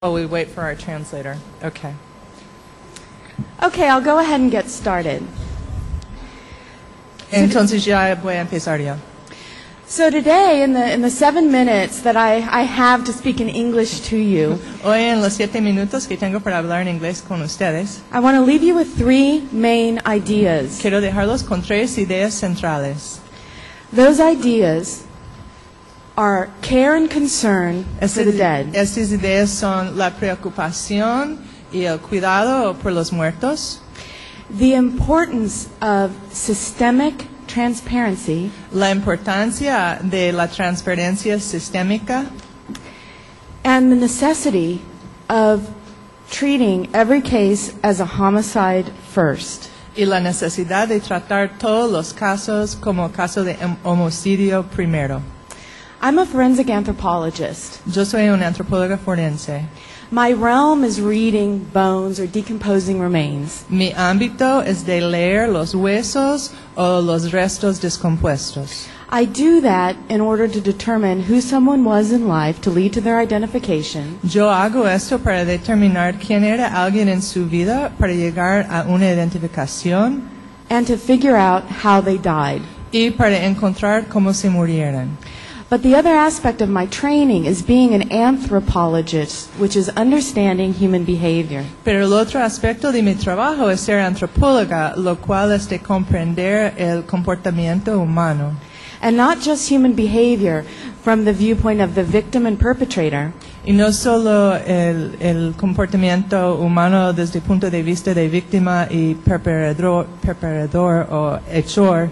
While we wait for our translator. Okay. Okay, I'll go ahead and get started. Entonces ya voy a empezar yo. So today, in the 7 minutes that I have to speak in English to you, Hoy en los 7 minutos que tengo para hablar en inglés con ustedes, I want to leave you with 3 main ideas. quiero dejarlos con 3 ideas centrales. Those ideas are care and concern for the dead, Estas ideas son la preocupación y el cuidado por los muertos, the importance of systemic transparency, la importancia de la transparencia sistémica and the necessity of treating every case as a homicide first. y la necesidad de tratar todos los casos como caso de homicidio primero. I'm a forensic anthropologist. Yo soy una antropóloga forense. My realm is reading bones or decomposing remains. Mi ámbito es de leer los huesos o los restos descompuestos. I do that in order to determine who someone was in life to lead to their identification, Yo hago esto para determinar quién era alguien en su vida para llegar a una identificación and to figure out how they died. y para encontrar cómo se murieron. But the other aspect of my training is being an anthropologist, which is understanding human behavior. Pero el otro aspecto de mi trabajo es ser antropóloga, lo cual es de comprender el comportamiento humano. And not just human behavior from the viewpoint of the victim and perpetrator, Y no solo el comportamiento humano desde el punto de vista de víctima y perpetrador o hechor,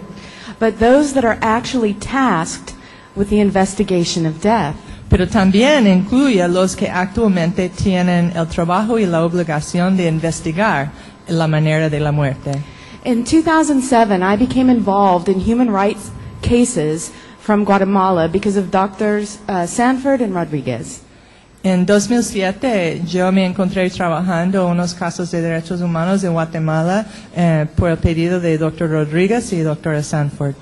but those that are actually tasked with the investigation of death. pero también incluye a los que actualmente tienen el trabajo y la obligación de investigar la manera de la muerte. In 2007, I became involved in human rights cases from Guatemala because of Drs. Sanford and Rodriguez. En 2007 yo me encontré trabajando unos casos de derechos humanos de Guatemala por el pedido de Dr. Rodríguez y Dr. Sanford.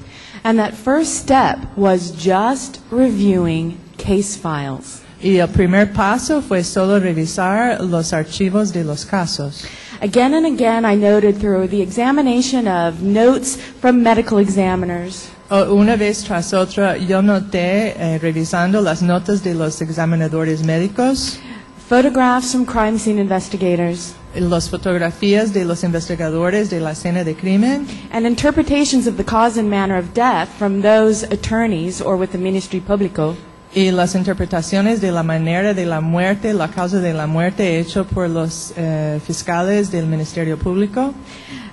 And that first step was just reviewing case files. Y el primer paso fue solo revisar los archivos de los casos. Again and again, I noted through the examination of notes from medical examiners, Una vez tras otra, yo noté, revisando las notas de los examinadores médicos, photographs from crime scene investigators, las fotografías de los investigadores de la escena de crimen, and interpretations of the cause and manner of death from those attorneys or with the Ministerio Publico, y las interpretaciones de la manera de la muerte, la causa de la muerte hecho por los fiscales del Ministerio Público,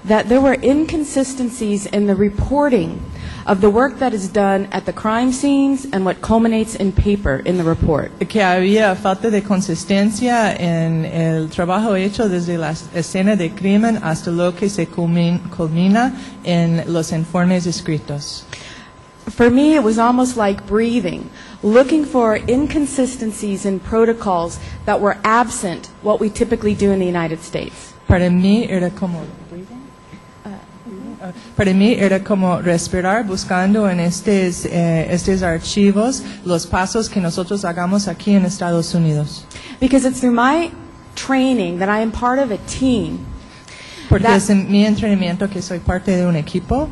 that there were inconsistencies in the reporting of the work that is done at the crime scenes and what culminates in paper in the report. que había falta de consistencia en el trabajo hecho desde la escena de crimen hasta lo que se culmina en los informes escritos. For me, it was almost like breathing, looking for inconsistencies in protocols that were absent what we typically do in the United States. Para mí era como respirar buscando en estos archivos los pasos que nosotros hagamos aquí en Estados Unidos. Because it's through my training that I am part of a team Porque es en mi entrenamiento que soy parte de un equipo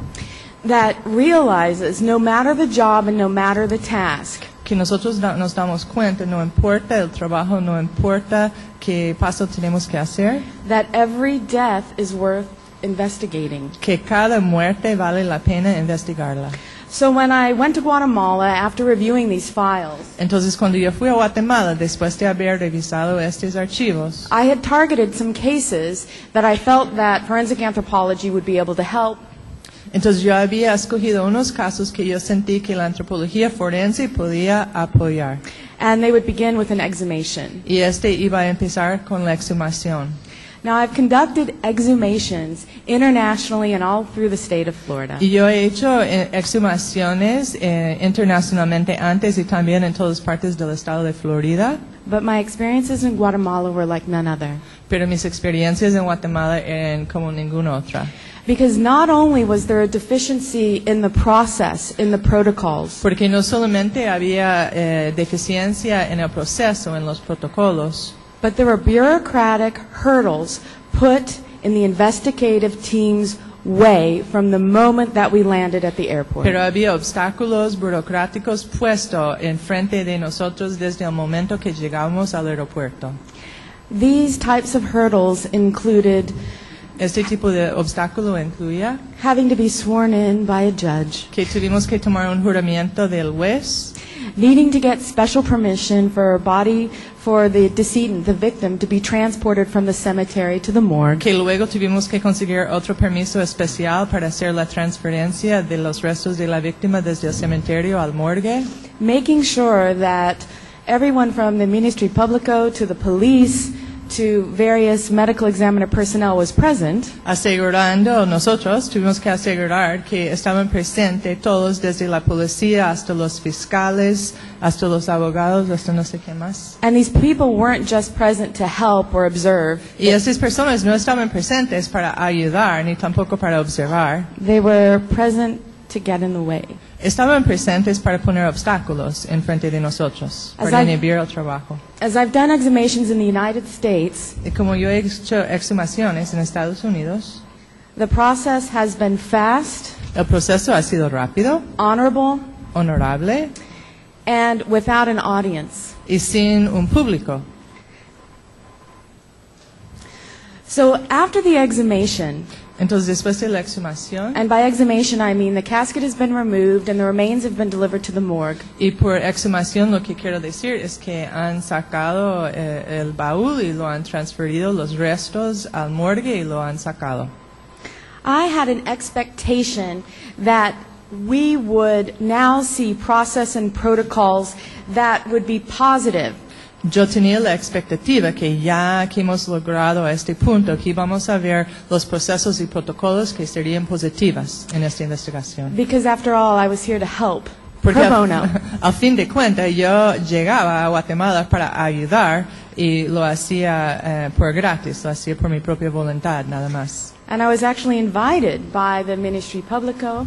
that realizes no matter the job and no matter the task, que nosotros nos damos cuenta, no importa el trabajo, no importa qué paso tenemos que hacer, that every death is worth investigating. que cada muerte vale la pena investigarla. So when I went to Guatemala after reviewing these files, Entonces, cuando yo fui a Guatemala, después de haber revisado estos archivos, I had targeted some cases that I felt that forensic anthropology would be able to help. entonces yo había escogido unos casos que yo sentí que la antropología forense podía apoyar. And they would begin with an exhumation. Y iba a empezar con la exhumación. Now, I've conducted exhumations internationally and all through the state of Florida. Y yo he hecho exhumaciones internacionalmente antes y también en todas partes del estado de Florida. But my experiences in Guatemala were like none other. Pero mis experiencias en Guatemala eran como ninguna otra. Because not only was there a deficiency in the process, in the protocols, Porque no solamente había deficiencia en el proceso, en los protocolos, But there were bureaucratic hurdles put in the investigative team's way from the moment that we landed at the airport. Pero había obstáculos burocráticos puestos enfrente de nosotros desde el momento que llegamos al aeropuerto. These types of hurdles included Este tipo de obstáculo incluía having to be sworn in by a judge, que tuvimos que tomar un juramento del juez, needing to get special permission for the decedent, the victim, to be transported from the cemetery to the morgue, que luego tuvimos que conseguir otro permiso especial para hacer la transferencia de los restos de la víctima desde el cementerio al morgue, making sure that everyone from the Ministerio Publico to the police to various medical examiner personnel was present, nosotros tuvimos que asegurar que estaban presentes todos, desde la policía hasta los fiscales, hasta los abogados, hasta no sé qué más. and these people weren't just present to help or observe. Y esas personas no estaban presentes para ayudar ni tampoco para observar. They were present to get in the way. Estaban presentes para poner obstáculos en frente de nosotros, para inhibir el trabajo. As I've done exhumations in the United States, Y como yo he hecho exhumaciones en Estados Unidos, the process has been fast, el proceso ha sido rápido, honorable, honorable and without an audience. y sin un público. So after the exhumation, Entonces, después de la exhumación, and by exhumation I mean the casket has been removed and the remains have been delivered to the morgue, y por exhumación lo que quiero decir es que han sacado el baúl y lo han transferido los restos al morgue y lo han sacado. I had an expectation that we would now see process and protocols that would be positive. Yo tenía la expectativa que ya que hemos logrado a este punto, que íbamos a ver los procesos y protocolos que serían positivas en esta investigación. Because after all, I was here to help. Porque Pro bono. al fin de cuentas yo llegaba a Guatemala para ayudar y lo hacía por gratis, lo hacía por mi propia voluntad, nada más. And I was actually invited by the Ministerio Publico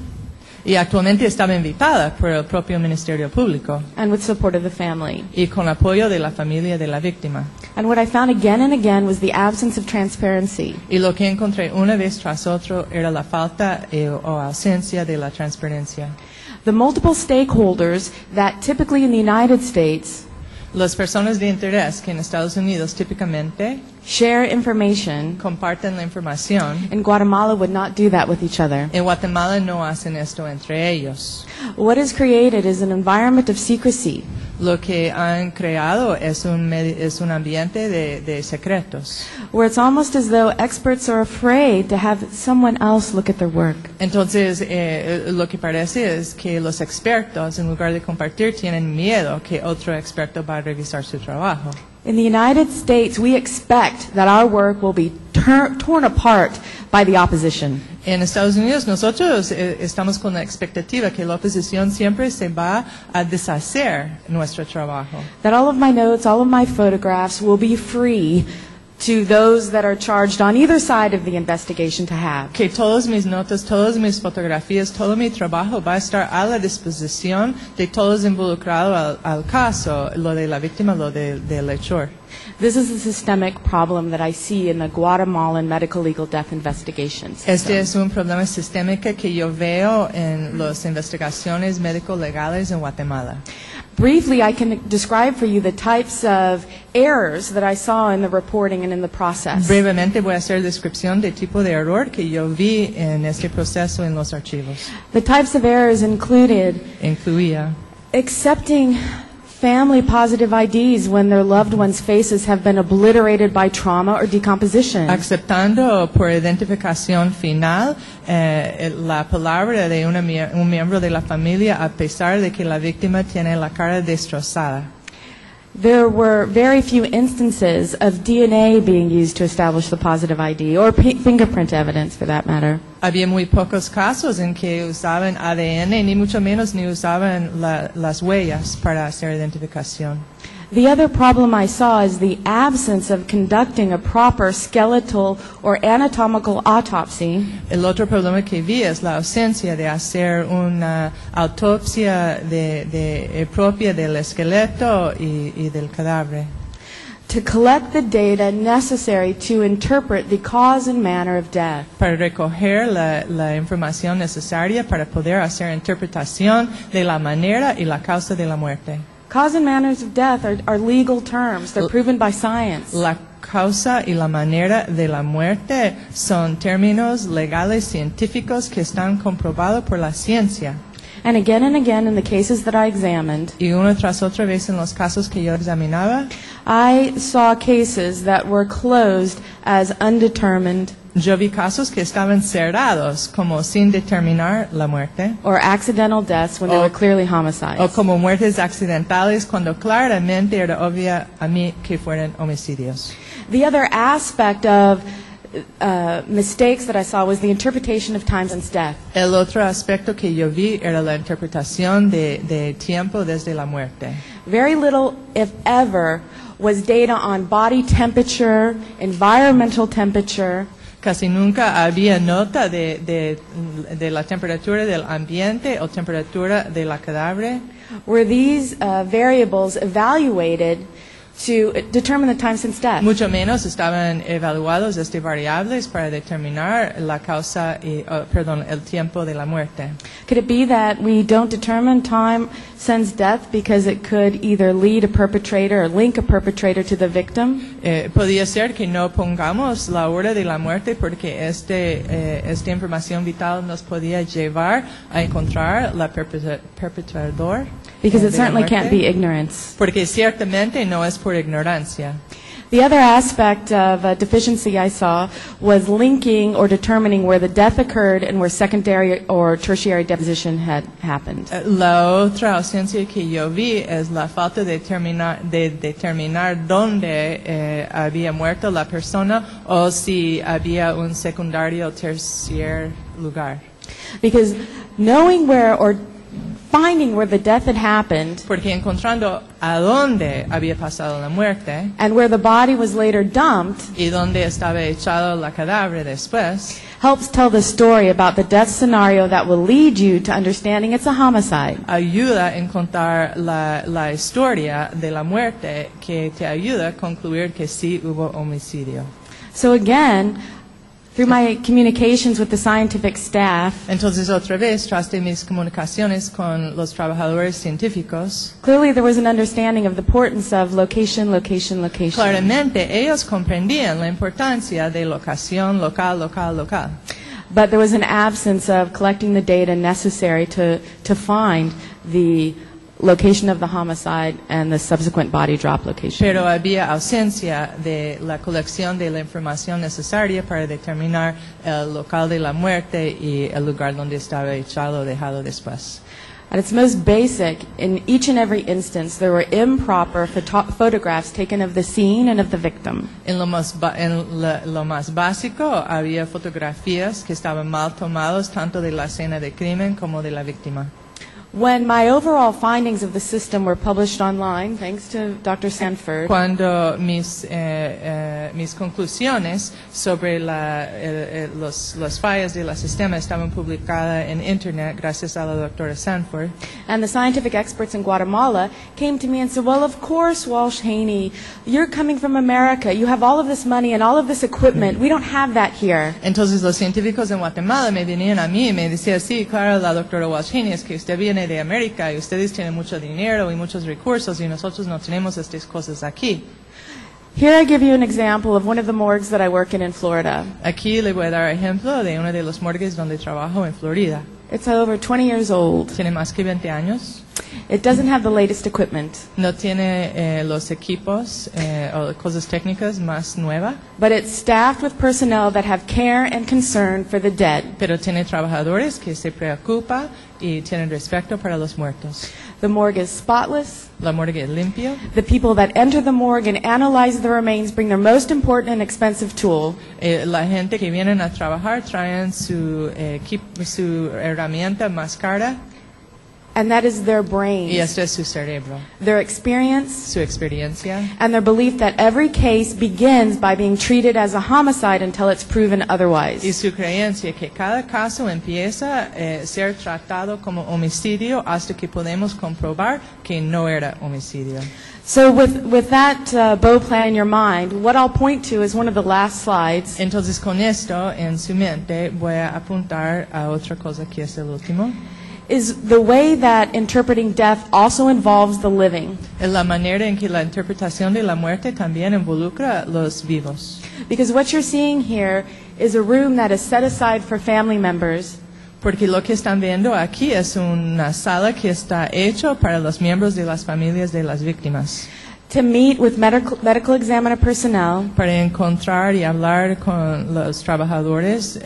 Y actualmente estaba invitada por el propio Ministerio Público and with support of the family. y con apoyo de la familia de la víctima. And what I found again and again was the absence of transparency. Y lo que encontré una vez tras otro era la falta o ausencia de la transparencia. The multiple stakeholders that typically in the United States Las personas de interés que en Estados Unidos típicamente share information, comparten la información, in Guatemala would not do that with each other. en Guatemala no hacen esto entre ellos. What is created is an environment of secrecy. Lo que han creado es un ambiente de secretos. Where it's almost as though experts are afraid to have someone else look at their work. Entonces, lo que parece es que los expertos, en lugar de compartir, tienen miedo que otro experto va a revisar su trabajo. In the United States, we expect that our work will be torn apart by the opposition. En Estados Unidos nosotros estamos con la expectativa que la oposición siempre se va a deshacer nuestro trabajo. That all of my notes, all of my photographs will be free to those that are charged on either side of the investigation to have. Que todas mis notas, todas mis fotografías, todo mi trabajo va a estar a la disposición de todos involucrados al caso, lo de la víctima, lo del hechor. This is a systemic problem that I see in the Guatemalan medical legal death investigations. Este es un problema sistémico que yo veo en las investigaciones médico-legales en Guatemala. Briefly, I can describe for you the types of errors that I saw in the reporting and in the process. Brevemente voy a hacer descripción de tipo de error que yo vi en este proceso en los archivos. The types of errors Incluía accepting family positive IDs when their loved ones' faces have been obliterated by trauma or decomposition. aceptando por identificación final la palabra de un miembro de la familia a pesar de que la víctima tiene la cara destrozada. There were very few instances of DNA being used to establish the positive ID, or fingerprint evidence for that matter. Había muy pocos casos en que usaban ADN, ni mucho menos ni usaban las huellas para hacer identificación. The other problem I saw is the absence of conducting a proper skeletal or anatomical autopsy El otro problema que vi es la ausencia de hacer una autopsia propia del esqueleto y del cadáver. to collect the data necessary to interpret the cause and manner of death. Para recoger la información necesaria para poder hacer interpretación de la manera y la causa de la muerte. Cause and manners of death are legal terms. They're proven by science. La causa y la manera de la muerte son términos legales científicos que están comprobados por la ciencia. And again in the cases that I examined, Y una tras otra vez en los casos que yo examinaba, I saw cases that were closed as undetermined yo vi casos que estaban cerrados como sin determinar la muerte, or accidental deaths when they were clearly homicides. o como muertes accidentales cuando claramente era obvia a mí que fueran homicidios. The other aspect of mistakes that I saw was the interpretation of time since death. El otro aspecto que yo vi era la interpretación de tiempo desde la muerte. Very little, if ever, was data on body temperature, environmental temperature. Casi nunca había nota de la temperatura del ambiente o temperatura de la cadáver. Were these variables evaluated to determine the time since death? Mucho menos estaban evaluados estas variables para determinar la causa y, el tiempo de la muerte. Could it be that we don't determine time since death because it could either lead a perpetrator or link a perpetrator to the victim? Podría ser que no pongamos la hora de la muerte porque esta información vital nos podía llevar a encontrar la perpetrador. Because it de la certainly muerte. can't be ignorance. Porque ciertamente no es por ignorancia. The other aspect of deficiency I saw was linking or determining where the death occurred and where secondary or tertiary deposition had happened. La otra ausencia que yo vi es la falta de determinar dónde había muerto la persona o si había un secundario o tercer lugar. Because knowing where or finding where the death had happened Porque encontrando a dónde había pasado la muerte and where the body was later dumped y dónde estaba echado la cadáver después, helps tell the story about the death scenario that will lead you to understanding it's a homicide. ayuda a encontrar la historia de la muerte que te ayuda a concluir que sí hubo homicidio. So again, through my communications with the scientific staff, Entonces, otra vez, tras de mis comunicaciones con los trabajadores científicos, clearly there was an understanding of the importance of location, location, location. claramente ellos comprendían la importancia de locación, local. But there was an absence of collecting the data necessary to find the location of the homicide and the subsequent body drop location. Pero había ausencia de la colección de la información necesaria para determinar el local de la muerte y el lugar donde estaba echado o dejado después. At its most basic, in each and every instance, there were improper photographs taken of the scene and of the victim. En lo más básico, había fotografías que estaban mal tomadas tanto de la escena de crimen como de la víctima. When my overall findings of the system were published online, thanks to Dr. Sanford, Cuando mis conclusiones sobre los fallos del sistema estaban publicadas en Internet gracias a la doctora Sanford, and the scientific experts in Guatemala came to me and said, well, of course, Walsh Haney, you're coming from America. You have all of this money and all of this equipment. We don't have that here. entonces los científicos en Guatemala me venían a mí y me decían, sí, claro, la doctora Walsh Haney, es que usted viene de América y ustedes tienen mucho dinero y muchos recursos y nosotros no tenemos estas cosas aquí. Here I give you an example of one of the morgues that I work in Florida. Aquí le voy a dar ejemplo de uno de los morgues donde trabajo en Florida. It's over 20 years old. Tiene más que 20 años. It doesn't have the latest equipment, No tiene los equipos o cosas técnicas más nuevas, but it's staffed with personnel that have care and concern for the dead. pero tiene trabajadores que se preocupan y tienen respeto para los muertos. The morgue is spotless. La morgue es limpio. The people that enter the morgue and analyze the remains bring their most important and expensive tool. La gente que vienen a trabajar traen su herramienta más cara. And that is their brains, Y esto es su cerebro, their experience, su experiencia, and their belief that every case begins by being treated as a homicide until it's proven y otherwise. su creencia que cada caso empieza a ser tratado como homicidio hasta que podemos comprobar que no era homicidio. So with that bow plan in your mind, what I'll point to is one of the last slides. Entonces, con esto en su mente, voy a apuntar a otra cosa que es el último. Is the way that interpreting death also involves the living. Es la manera en que la interpretación de la muerte también involucra a los vivos. Because what you're seeing here is a room that is set aside for family members. Porque lo que están viendo aquí es una sala que está hecho para los miembros de las familias de las víctimas. To meet with medical examiner personnel. Para encontrar y hablar con los trabajadores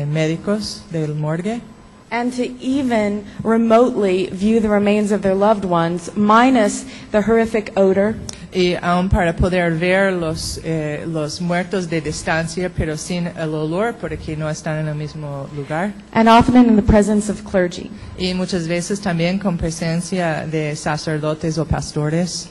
médicos del morgue. And to even remotely view the remains of their loved ones, minus the horrific odor. Y aún para poder ver los muertos de distancia, pero sin el olor, porque no están en el mismo lugar. And often in the presence of clergy. Y muchas veces también con presencia de sacerdotes o pastores.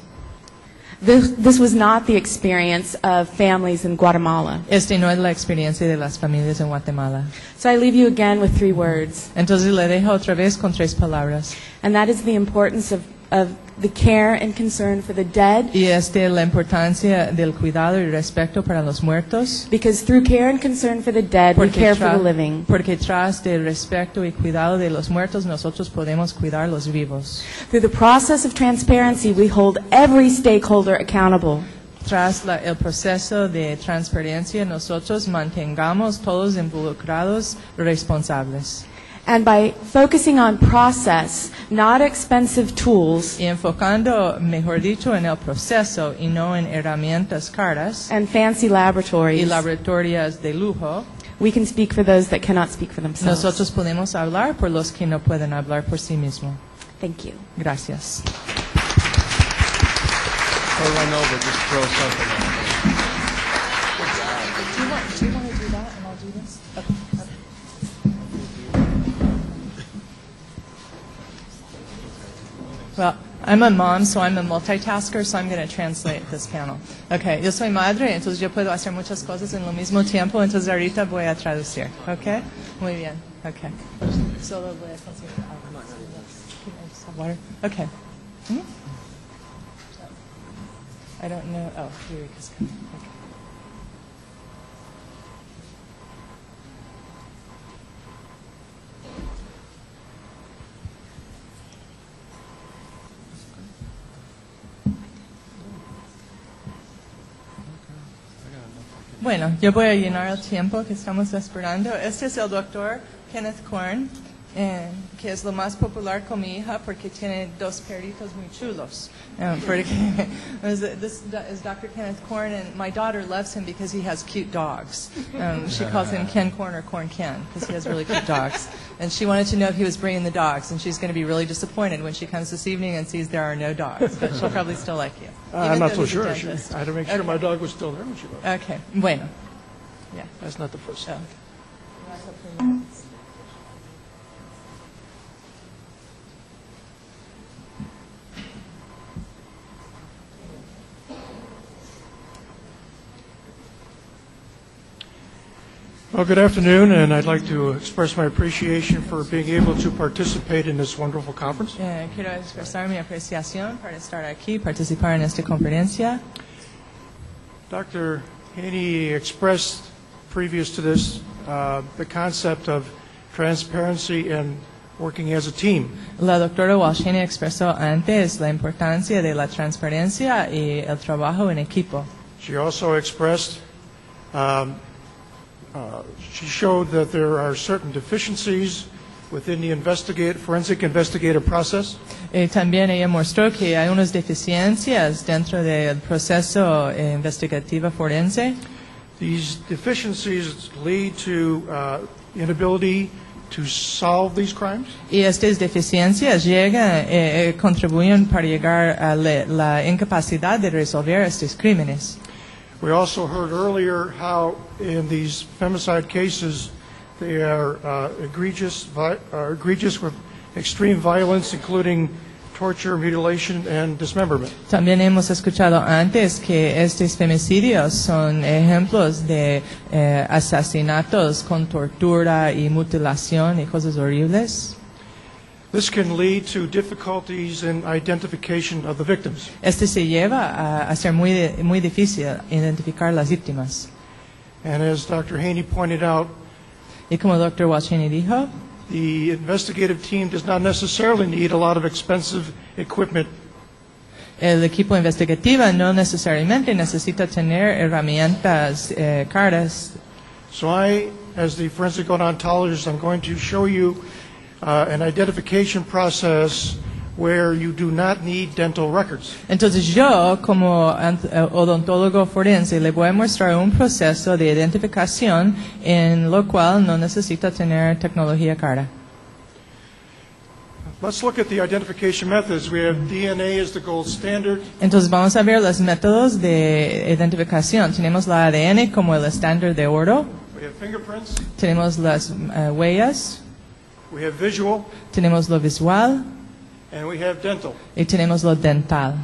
This was not the experience of families in Guatemala. Este no es la experiencia de las familias en Guatemala. So I leave you again with 3 words. Entonces le dejo otra vez con 3 palabras. And that is the importance of the care and concern for the dead. Y la importancia del cuidado y respeto para los muertos. Because through care and concern for the dead, we care for the living. Porque tras del respeto y cuidado de los muertos, nosotros podemos cuidar los vivos. Through the process of transparency, we hold every stakeholder accountable. Tras el proceso de transparencia, nosotros mantengamos todos involucrados responsables. And by focusing on process, not expensive tools, Y enfocando, mejor dicho, en el proceso y no en herramientas caras and fancy y laboratories, laboratorios de lujo, we can speak for those that cannot speak for themselves. nosotros podemos hablar por los que no pueden hablar por sí mismos. Thank you. Gracias. Or run over, just throw something at me. Do you want to do that and I'll do this? Okay. Well, I'm a mom, so I'm a multitasker, so I'm going to translate this panel. Okay, yo soy madre, entonces yo puedo hacer muchas cosas en lo mismo tiempo, entonces ahorita voy a traducir. Okay? Muy bien. Okay. Solo voy a conseguir agua. Can I just have water? Okay. Hmm? I don't know. Oh, Eureka's coming. Okay. Bueno, yo voy a llenar el tiempo que estamos esperando. Este es el doctor Kenneth Korn, que es lo más popular con mi hija porque tiene 2 perritos muy chulos. This is Dr. Kenneth Korn, and my daughter loves him because he has cute dogs. She calls him Ken Korn or Korn Ken because he has really cute dogs. And she wanted to know if he was bringing the dogs, and she's going to be really disappointed when she comes this evening and sees there are no dogs. But she'll probably still like you. I'm not so sure. I had to make sure my dog was still there when she left. Okay, bueno. Yeah. That's not the first step. Well, good afternoon, and I'd like to express my appreciation for being able to participate in this wonderful conference. Quiero expresar mi apreciación para estar aquí, participar en esta conferencia. Dr. Haney expressed previous to this the concept of transparency and working as a team. La doctora Walshini expresó antes la importancia de la transparencia y el trabajo en equipo. She also expressed she showed that there are certain deficiencies within the forensic investigative process. También ella mostró que hay unas deficiencias dentro del proceso investigativo forense. These deficiencies lead to inability to solve these crimes. Y estas deficiencias contribuyen para llegar a la incapacidad de resolver estos crímenes. We also heard earlier how in these femicide cases they are egregious with extreme violence, including torture, mutilation, and dismemberment. También hemos escuchado antes que estos femicidios son ejemplos de asesinatos con tortura y mutilación y cosas horribles. This can lead to difficulties in identification of the victims. Este se lleva a ser muy difícil identificar las víctimas. And as Dr. Haney pointed out, Y como Dr. Walshini dijo, the investigative team does not necessarily need a lot of expensive equipment. el equipo investigativo no necesariamente necesita tener herramientas caras. So I, as the forensic odontologist, I'm going to show you an identification process where you do not need dental records. Entonces yo, como odontólogo forense, le voy a mostrar un proceso de identificación en lo cual no necesita tener tecnología cara. Let's look at the identification methods. We have DNA as the gold standard. Entonces vamos a ver los métodos de identificación. Tenemos la ADN como el estándar de oro, We have fingerprints. tenemos las huellas, We have visual. tenemos lo visual And we have dental. y tenemos lo dental.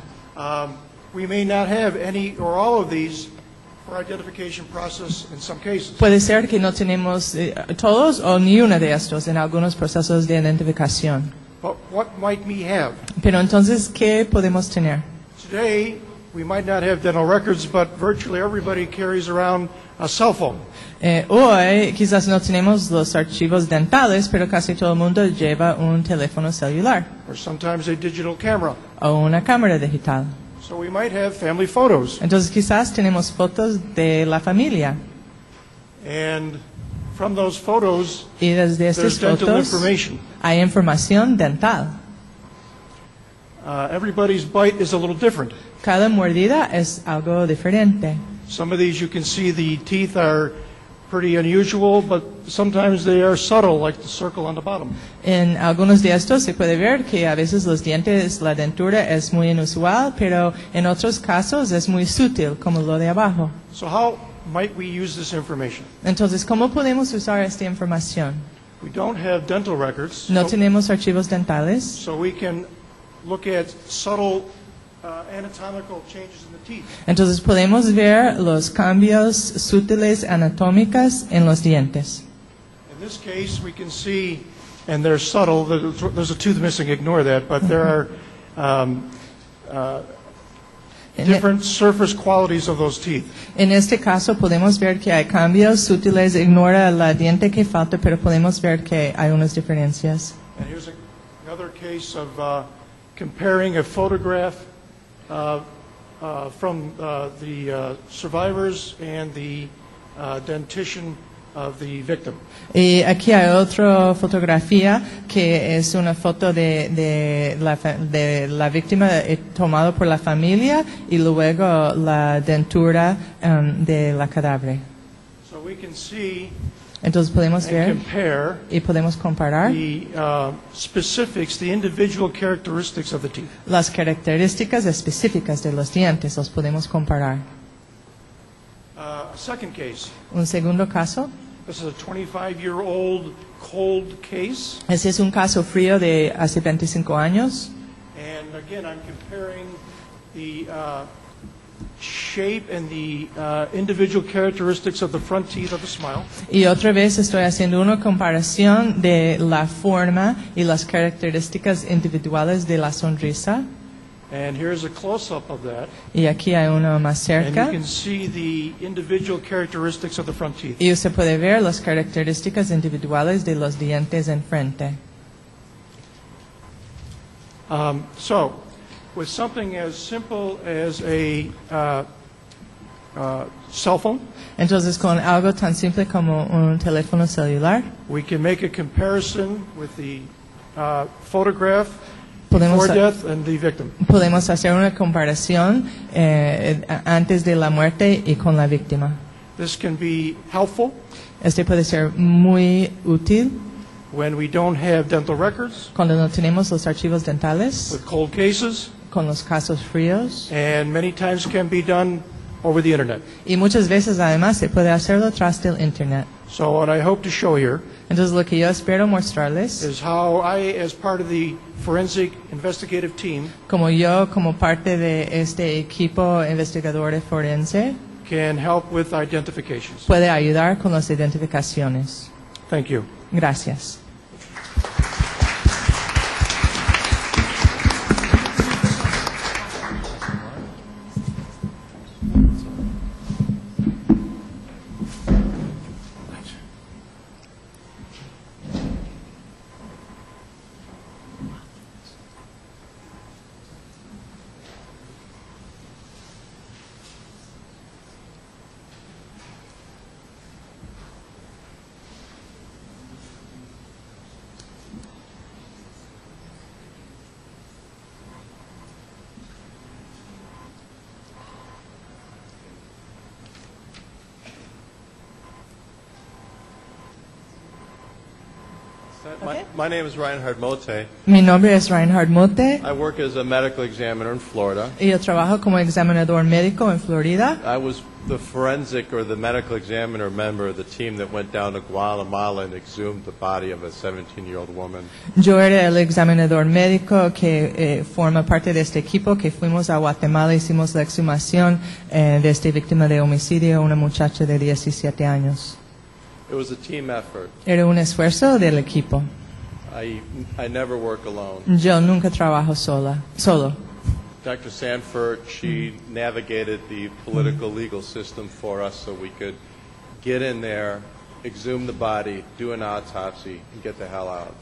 We may not have any or all of these for identification process in some cases. Puede ser que no tenemos todos o ni uno de estos en algunos procesos de identificación. But what might we have? Pero entonces, ¿qué podemos tener? Today, we might not have dental records, but virtually everybody carries around a cell phone. Hoy quizás no tenemos los archivos dentales, pero casi todo el mundo lleva un teléfono celular Or sometimes a digital camera. o una cámara digital. So we might have family photos. Entonces quizás tenemos fotos de la familia And from those photos, y desde there's estas dental fotos information. hay información dental. Everybody's bite is a little different. Cada mordida es algo diferente. Some of these you can see the teeth are pretty unusual, but sometimes they are subtle, like the circle on the bottom. En algunos de estos se puede ver que a veces los dientes, la dentura es muy inusual, pero en otros casos es muy sutil, como lo de abajo. So how might we use this information? Entonces, ¿cómo podemos usar esta información? We don't have dental records, No tenemos archivos dentales, so we can look at subtle anatomical changes in the teeth. entonces podemos ver los cambios sutiles anatómicos en los dientes. In this case, we can see, and they're subtle, there's a tooth missing, ignore that, but there are different surface qualities of those teeth. En este caso podemos ver que hay cambios sutiles, ignora la diente que falta, pero podemos ver que hay unas diferencias. And here's another case of comparing a photograph from the survivors and the dentition of the victim. Y aquí hay otra fotografía que es una foto de la víctima tomada por la familia y luego la dentura de la cadáver. So we can see Entonces podemos and ver compare y podemos comparar the specifics, the individual characteristics of the teeth. las características específicas de los dientes, los podemos comparar. A second case. Un segundo caso, This is a 25-year-old cold case. ese es un caso frío de hace 25 años. And again, I'm comparing the shape and the individual characteristics of the front teeth of the smile. Y otra vez estoy haciendo una comparación de la forma y las características individuales de la sonrisa. And here's a close-up of that. Y aquí hay uno más And cerca. you can see the individual characteristics of the front teeth. Y usted puede ver las características individuales de los dientes enfrente. So, with something as simple as a cell phone, Entonces, con algo tan simple como un teléfono celular, we can make a comparison with the photograph Podemos before ha- death and the victim. podemos hacer una comparación antes de la muerte y con la víctima. This can be helpful Este puede ser muy útil when we don't have dental records, cuando no tenemos los archivos dentales, with cold cases, con los casos fríos. and many times can be done over the internet. Y muchas veces además se puede hacerlo tras del Internet. So what I hope to show here Entonces lo que yo espero mostrarles, is how I, as part of the forensic investigative team, como parte de este equipo investigador forense, can help with identifications. puede ayudar con las identificaciones. Thank you. Gracias. My name is Reinhard Mote. Mi nombre es Reinhard Mote I work as a medical examiner in Florida. y yo trabajo como examinador médico en Florida. I was the forensic or the medical examiner member of the team that went down to Guatemala and exhumed the body of a 17-year-old woman. Yo era el examinador médico que forma parte de este equipo que fuimos a Guatemala, hicimos la exhumación de esta víctima de homicidio, una muchacha de 17 años. It was a team effort. Era un esfuerzo del equipo. I never work alone. Yo nunca trabajo solo. Dr. Sanford, she navigated the political legal system for us so we could get in there, exhume the body, do an autopsy, and get the hell out.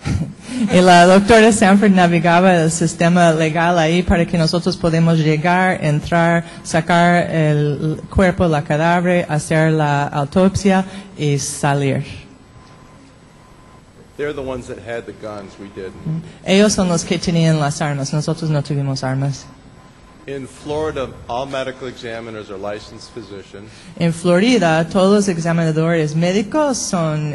Y la doctora Sanford navegaba el sistema legal ahí para que nosotros podamos llegar, entrar, sacar el cuerpo, la cadáver, hacer la autopsia y salir. They're the ones that had the guns, we didn't. Ellos son los que tenían las armas, nosotros no tuvimos armas. In Florida, all medical examiners are licensed physicians. En Florida, todos los examinadores médicos son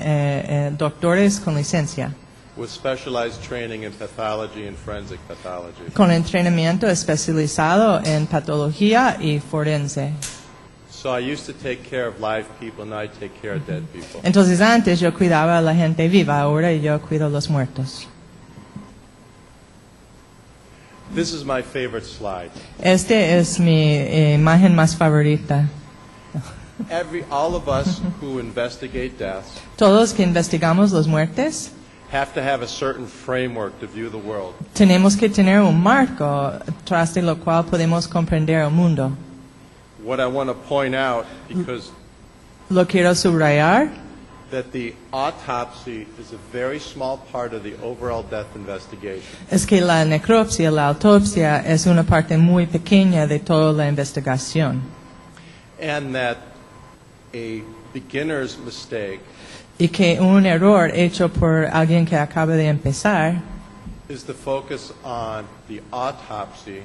doctores con licencia, with specialized training in pathology and forensic pathology. con entrenamiento especializado en patología y forense. So I used to take care of live people, now I take care of dead people. Entonces antes yo cuidaba a la gente viva, ahora yo cuido a los muertos. This is my favorite slide. Este es mi imagen más favorita. All of us who investigate deaths Todos que investigamos las muertes have to have a certain framework to view the world. tenemos que tener un marco tras de lo cual podemos comprender el mundo. What I want to point out, because Lo quiero subrayar, that the autopsy is a very small part of the overall death investigation. es que la necropsia, la autopsia, es una parte muy pequeña de toda la investigación. And that a beginner's mistake Y que un error hecho por alguien que acaba de empezar is to focus on the autopsy,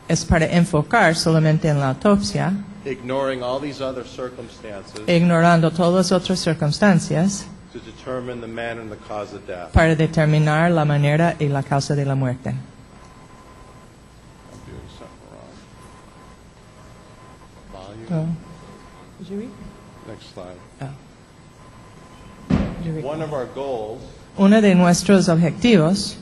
es para enfocar solamente en la autopsia, ignoring all these other circumstances ignorando todas las otras circunstancias to determine the manner and the cause of death. para determinar la manera y la causa de la muerte. I'm doing something wrong. Volume. Did you read? Next slide. Did you read? One of our goals, Uno de nuestros objetivos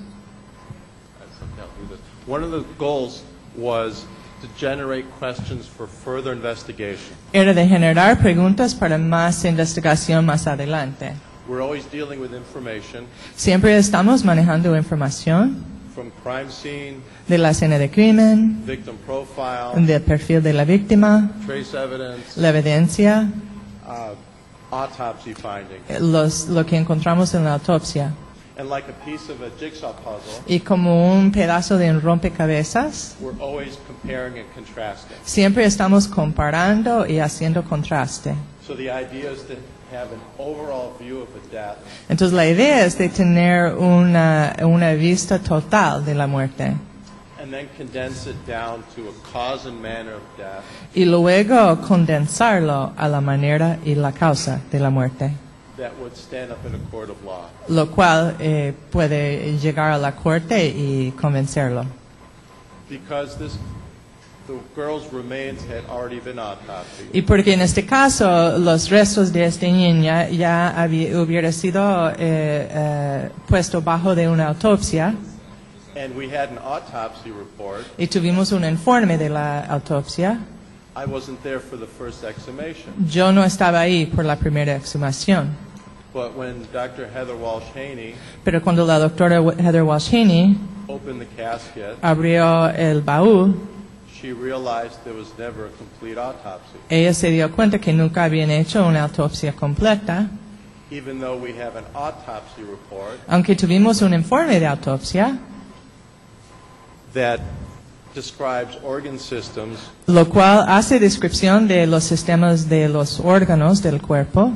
one of the goals was to generate questions for further investigation. era de generar preguntas para más investigación más adelante. We're always dealing with information Siempre estamos manejando información from crime scene, de la escena de crimen, victim profile, del perfil de la víctima, trace evidence, la evidencia, autopsy findings. lo que encontramos en la autopsia. And like a piece of a jigsaw puzzle, Y como un pedazo de un rompecabezas, we're always comparing and contrasting. siempre estamos comparando y haciendo contraste. So the idea is to have an overall view of a death Entonces la idea es de tener una vista total de la muerte and then condense it down to a cause and manner of death y luego condensarlo a la manera y la causa de la muerte, that would stand up in a court of law. lo cual puede llegar a la corte y convencerlo. Because this the girl's remains had already been autopsied. Y porque en este caso los restos de esta niña ya hubiera sido puesto bajo de una autopsia. And we had an autopsy report. Y tuvimos un informe de la autopsia. I wasn't there for the first exhumation. Yo no estaba ahí por la primera exhumación. But when Dr. Heather Walsh-Haney Pero cuando la doctora Heather Walsh-Haney opened the casket, abrió el baúl, she realized there was never a complete autopsy. ella se dio cuenta que nunca habían hecho una autopsia completa. Even though we have an autopsy report Aunque tuvimos un informe de autopsia, that describes organ systems lo cual hace descripción de los sistemas de los órganos del cuerpo,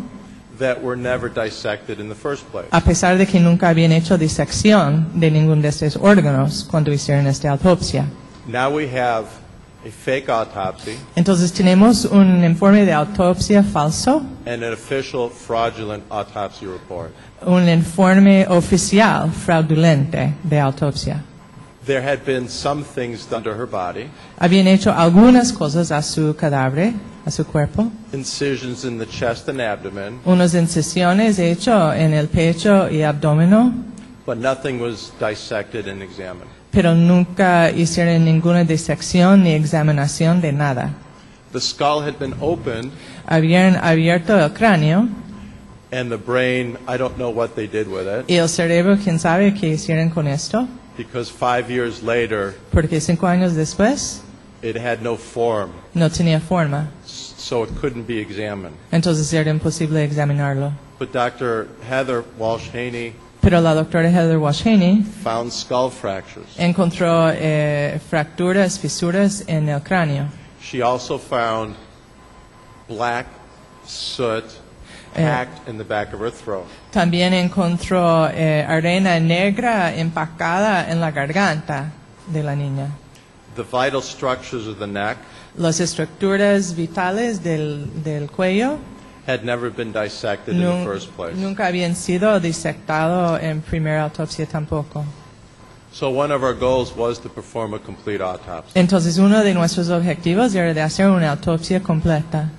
that were never dissected in the first place. a pesar de que nunca habían hecho disección de ninguno de estos órganos cuando hicieron esta autopsia. Now we have a fake autopsy Entonces tenemos un informe de autopsia falso, and an official fraudulent autopsy report. un informe oficial fraudulente de autopsia. There had been some things done to her body, Habían hecho algunas cosas a su cadáver, a su cuerpo, incisions in the chest and abdomen, unas incisiones hechas en el pecho y abdomen, but nothing was dissected and examined. pero nunca hicieron ninguna disección ni examinación de nada. The skull had been opened, Habían abierto el cráneo and the brain, I don't know what they did with it, y el cerebro, quién sabe qué hicieron con esto, because 5 years later, porque 5 años después it had no form, no tenía forma, so it couldn't be examined. entonces era imposible examinarlo. But Dr. Heather Walsh-Haney Pero la doctora Heather Walsh-Haney found skull fractures. encontró fracturas, fisuras en el cráneo. She also found black soot packed in the back of her throat. También encontró arena negra empacada en la garganta de la niña. The vital structures of the neck Las estructuras vitales del cuello had never been dissected in the first place. nunca habían sido disectados en primera autopsia tampoco. So one of our goals was to perform a complete autopsy. Entonces uno de nuestros objetivos era de hacer una autopsia completa.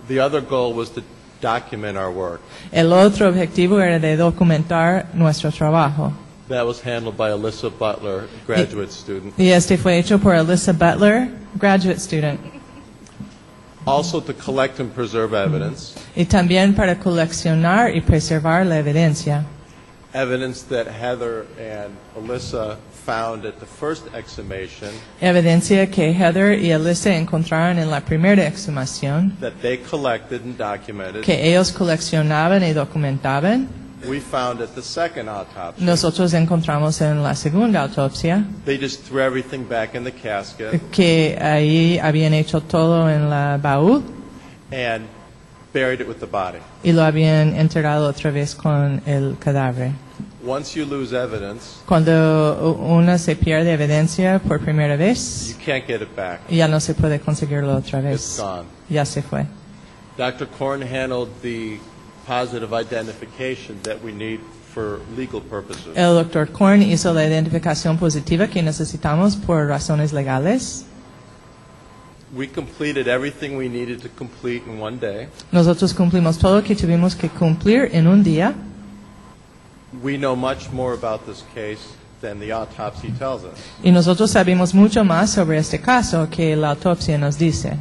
The other goal was to document our work. El otro objetivo era de documentar nuestro trabajo. That was handled by Alyssa Butler, graduate student. Y este fue hecho por Alyssa Butler, graduate student. Also to collect and preserve evidence. Y también para coleccionar y preservar la evidencia. Evidence that Heather and Alyssa found at the first exhumation, Evidencia que Heather y Alyssa encontraron en la primera exhumación, that they collected and documented. que ellos coleccionaban y documentaban, We found at the second autopsy. nosotros encontramos en la segunda autopsia, They just threw everything back in the casket que ahí habían hecho todo en la baúl and buried it with the body. y lo habían enterrado otra vez con el cadáver. Once you lose evidence, Cuando uno se pierde evidencia por primera you vez, can't get it back. ya no se puede conseguirlo otra It's vez. gone. Ya se fue. Dr. Korn handled the positive identification that we need for legal purposes. El Dr. Korn hizo la identificación positiva que necesitamos por razones legales. We completed everything we needed to complete in one day. Nosotros cumplimos todo lo que tuvimos que cumplir en un día. We know much more about this case than the autopsy tells us. Y nosotros sabemos mucho más sobre este caso que la autopsia nos dice.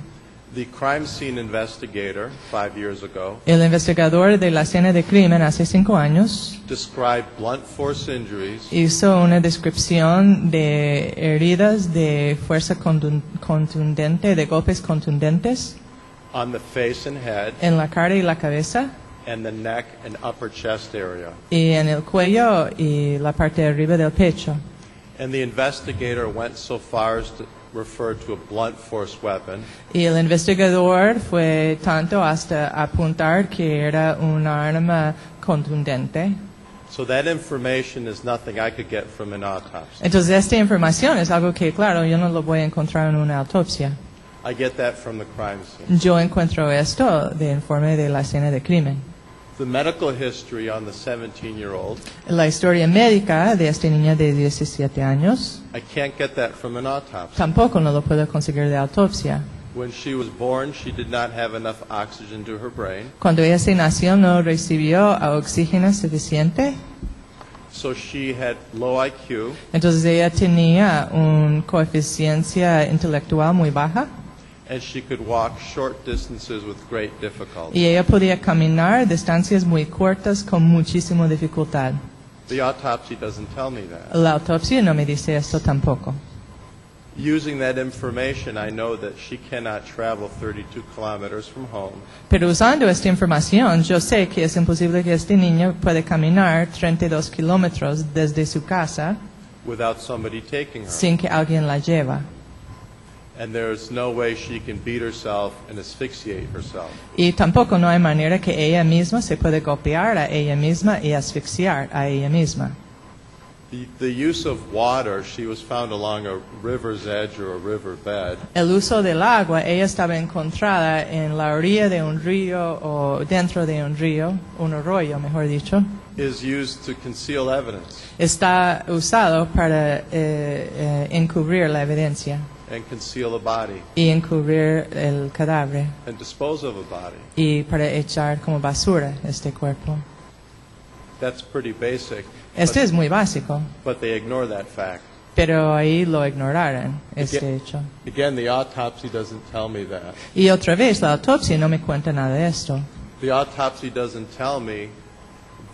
The crime scene investigator 5 years ago El investigador de la escena de crimen hace 5 años described blunt force injuries hizo una descripción de heridas de fuerza contundente, de golpes contundentes on the face and head en la cara y la cabeza and the neck and upper chest area. y en el cuello y la parte de arriba del pecho. And the investigator went so far as to refer to a blunt force weapon Y el investigador fue tanto hasta apuntar que era un arma contundente. So that information is nothing I could get from an autopsy. Entonces esta información es algo que, claro, yo no lo voy a encontrar en una autopsia. I get that from the crime scene. Yo encuentro esto de informe de la escena de crimen. The medical history on the 17-year-old, La historia médica de esta niña de 17 años, I can't get that from an autopsy. tampoco no lo puedo conseguir de autopsia. When she was born, she did not have enough oxygen to her brain, Cuando ella se nació no recibió oxígeno suficiente, so she had low IQ, entonces ella tenía una coeficiencia intelectual muy baja and she could walk short distances with great difficulty. y ella podía caminar distancias muy cortas con muchísima dificultad. The autopsy doesn't tell me that. La autopsia no me dice esto tampoco. Using that information, I know that she cannot travel 32 kilometers from home Pero usando esta información, yo sé que es imposible que este niño pueda caminar 32 kilómetros desde su casa without somebody taking her. sin que alguien la lleve. And there's no way she can beat herself and asphyxiate herself. Y tampoco no hay manera que ella misma se pueda golpear a ella misma y asfixiar a ella misma. The use of water, she was found along a river's edge or a river bed, El uso del agua, ella estaba encontrada en la orilla de un río o dentro de un río, un arroyo, mejor dicho. is used to conceal evidence Está usado para encubrir la evidencia and conceal a body y encubrir el cadáver and dispose of a body. y para echar como basura este cuerpo. That's pretty basic, Este es muy básico, but they ignore that fact. pero ahí lo ignoraron, este Again- hecho. Again, the autopsy doesn't tell me that. Y otra vez, la autopsia no me cuenta nada de esto. The autopsy doesn't tell me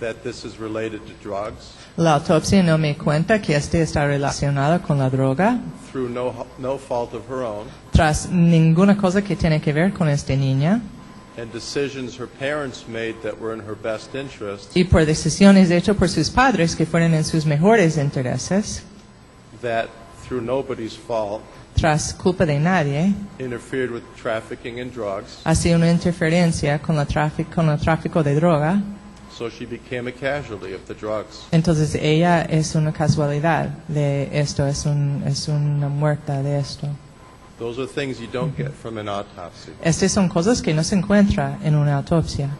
that this is related to drugs La autopsia no me cuenta que este está relacionado con la droga, through no fault of her own, tras ninguna cosa que tiene que ver con esta niña, and decisions her parents made that were in her best interest y por decisiones hechas por sus padres que fueron en sus mejores intereses, that, through nobody's fault, tras culpa de nadie, interfered with trafficking in drugs, ha sido una interferencia con el tráfico de droga. so she became a casualty of the drugs. Entonces ella es una casualidad de esto, es una muerta de esto. Those are things you don't get from an autopsy. Estas son cosas que no se encuentran en una autopsia.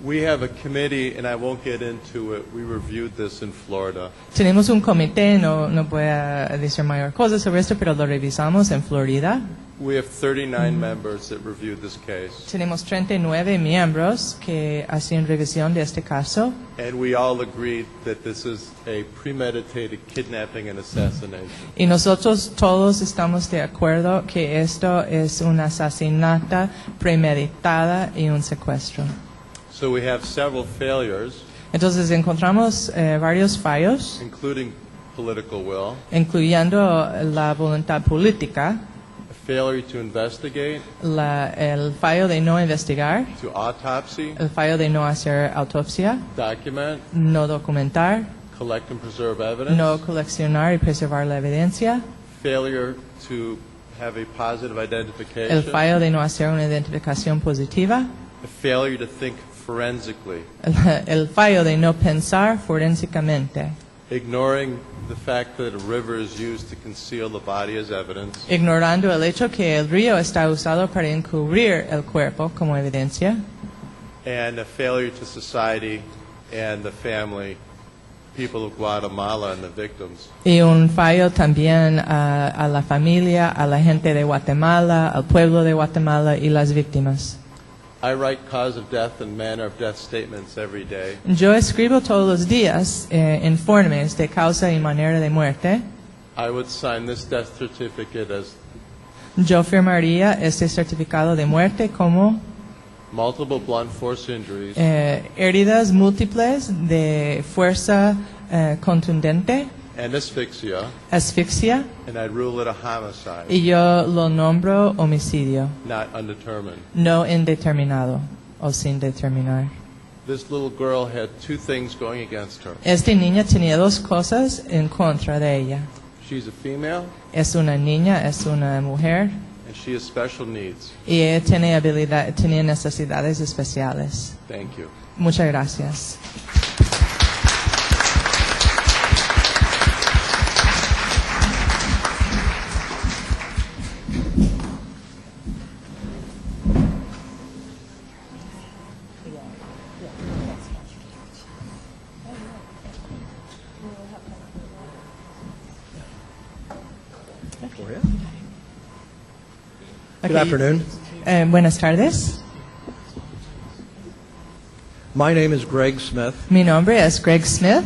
We have a committee, and I won't get into it. We reviewed this in Florida. Tenemos un comité, no voy a decir mayor cosa sobre esto, pero lo revisamos en Florida. We have 39 members that reviewed this case, Tenemos 39 miembros que hacen revisión de este caso and we all agreed that this is a premeditated kidnapping and assassination. y nosotros todos estamos de acuerdo que esto es un asesinato premeditada y un secuestro. So we have several failures, Entonces encontramos varios fallos, including political will, incluyendo la voluntad política, a failure to investigate, el fallo de no investigar, to autopsy, el fallo de no hacer autopsia, document, no documentar, collect and preserve evidence, no coleccionar y preservar la evidencia, failure to have a positive el identification, fallo de no hacer una identificación positiva, a failure to think forensically, el fallo de no pensar forensicamente, ignoring the fact that a river is used to conceal the body as evidence, ignorando el hecho que el río está usado para encubrir el cuerpo como evidencia, and a failure to society and the family, people of Guatemala and the victims. y un fallo también a la familia, a la gente de Guatemala, al pueblo de Guatemala y las víctimas. I write cause of death and manner of death statements every day. Yo escribo todos los días informes de causa y manera de muerte. I would sign this death certificate as Yo firmaría este certificado de muerte como multiple blunt force injuries, heridas múltiples de fuerza contundente, and asphyxia, asfixia, and I'd rule it a homicide, y yo lo nombro homicidio, not undetermined. no indeterminado o sin determinar. This little girl had two things going against her. Esta niña tenía dos cosas en contra de ella. She's a female, Es una niña, es una mujer, and she has special needs. y ella tenía necesidades especiales. Thank you. Muchas gracias. Good afternoon. Buenas tardes. My name is Greg Smith. Mi nombre es Greg Smith.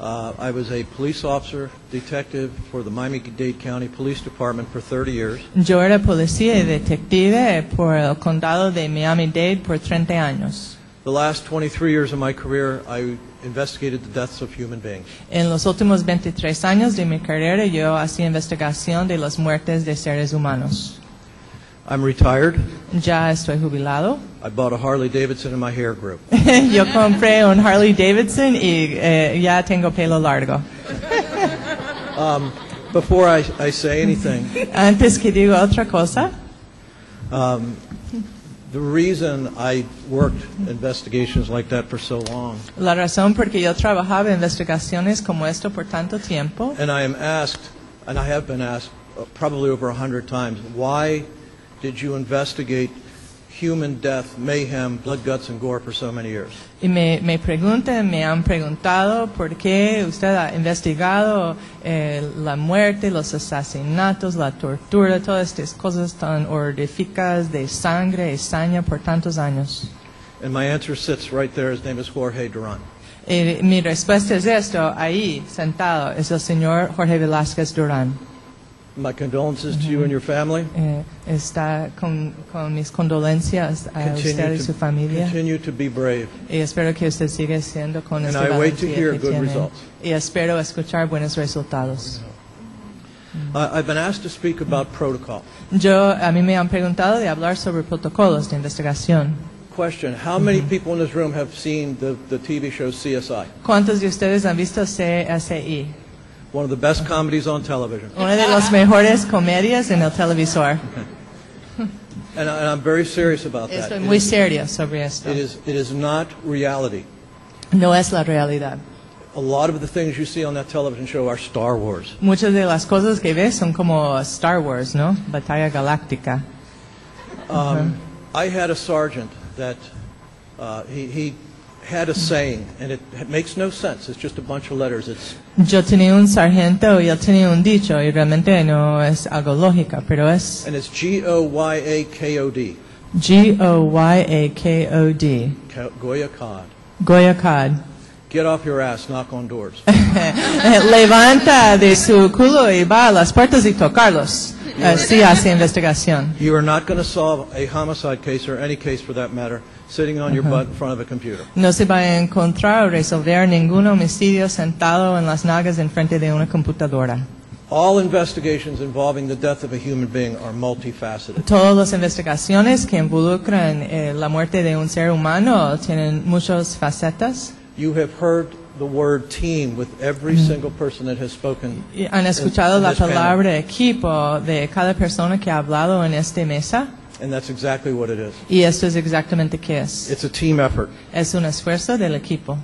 I was a police officer, detective for the Miami-Dade County Police Department for 30 years. Yo era policía y detective por el condado de Miami-Dade por 30 años. The last 23 years of my career, I investigated the deaths of human beings. En los últimos 23 años de mi carrera, yo hacía investigación de las muertes de seres humanos. I'm retired. Ya estoy jubilado. I bought a Harley Davidson and my hair grew. Yo compré un Harley Davidson y ya tengo pelo largo. Before I say anything, Antes que diga otra cosa, the reason I worked investigations like that for so long, la razón por que yo trabajaba en investigaciones como esto por tanto tiempo, and I am asked, and I have been asked probably over 100 times, why did you investigate human death, mayhem, blood, guts, and gore for so many years? y me han preguntado por qué usted ha investigado la muerte, los asesinatos, la tortura, todas estas cosas tan horríficas de sangre y saña por tantos años. And my answer sits right there. His name is Jorge Duran. Y mi respuesta es esto, ahí sentado, es el señor Jorge Velázquez Durán. My condolences to you and your family. Está con mis condolencias a usted y su familia. Continue to be brave. Y espero que usted siga siendo con And esta I wait to valentía hear que good tiene. results. Y espero escuchar buenos resultados. I've been asked to speak about protocol. A mí me han preguntado de hablar sobre protocolos de investigación. Question, how many people in this room have seen the TV show CSI? ¿Cuántos de ustedes han visto CSI? One of the best comedies on television. Una de las mejores comedias en el televisor. And I'm very serious about that. Estoy muy serio sobre esto. It is not reality. No es la realidad. A lot of the things you see on that television show are Star Wars. Muchas de las cosas que ves son como Star Wars, ¿no? Batalla galáctica. I had a sergeant that he had a saying, and it makes no sense. It's just a bunch of letters. Yo tenía un sargento y él tenía un dicho y realmente no es algo lógica, pero es And it's Goyakod. Goyakod. Goyakod. Goyakod. Get off your ass, knock on doors. Levanta de su culo y va a las puertas y tocarlos. Así hace investigación. You are not going to solve a homicide case, or any case for that matter, sitting on your butt in front of a computer. No se va a encontrar o resolver ningún homicidio sentado en las nalgas en frente de una computadora. All investigations involving the death of a human being are multifaceted. Todas las investigaciones que involucran la muerte de un ser humano tienen muchas facetas. You have heard the word team with every single person that has spoken. Han escuchado in la this panel. palabra equipo de cada persona que ha hablado en esta mesa. And that's exactly what it is. Y esto es exactamente qué es. It's a team effort. Es un esfuerzo del equipo.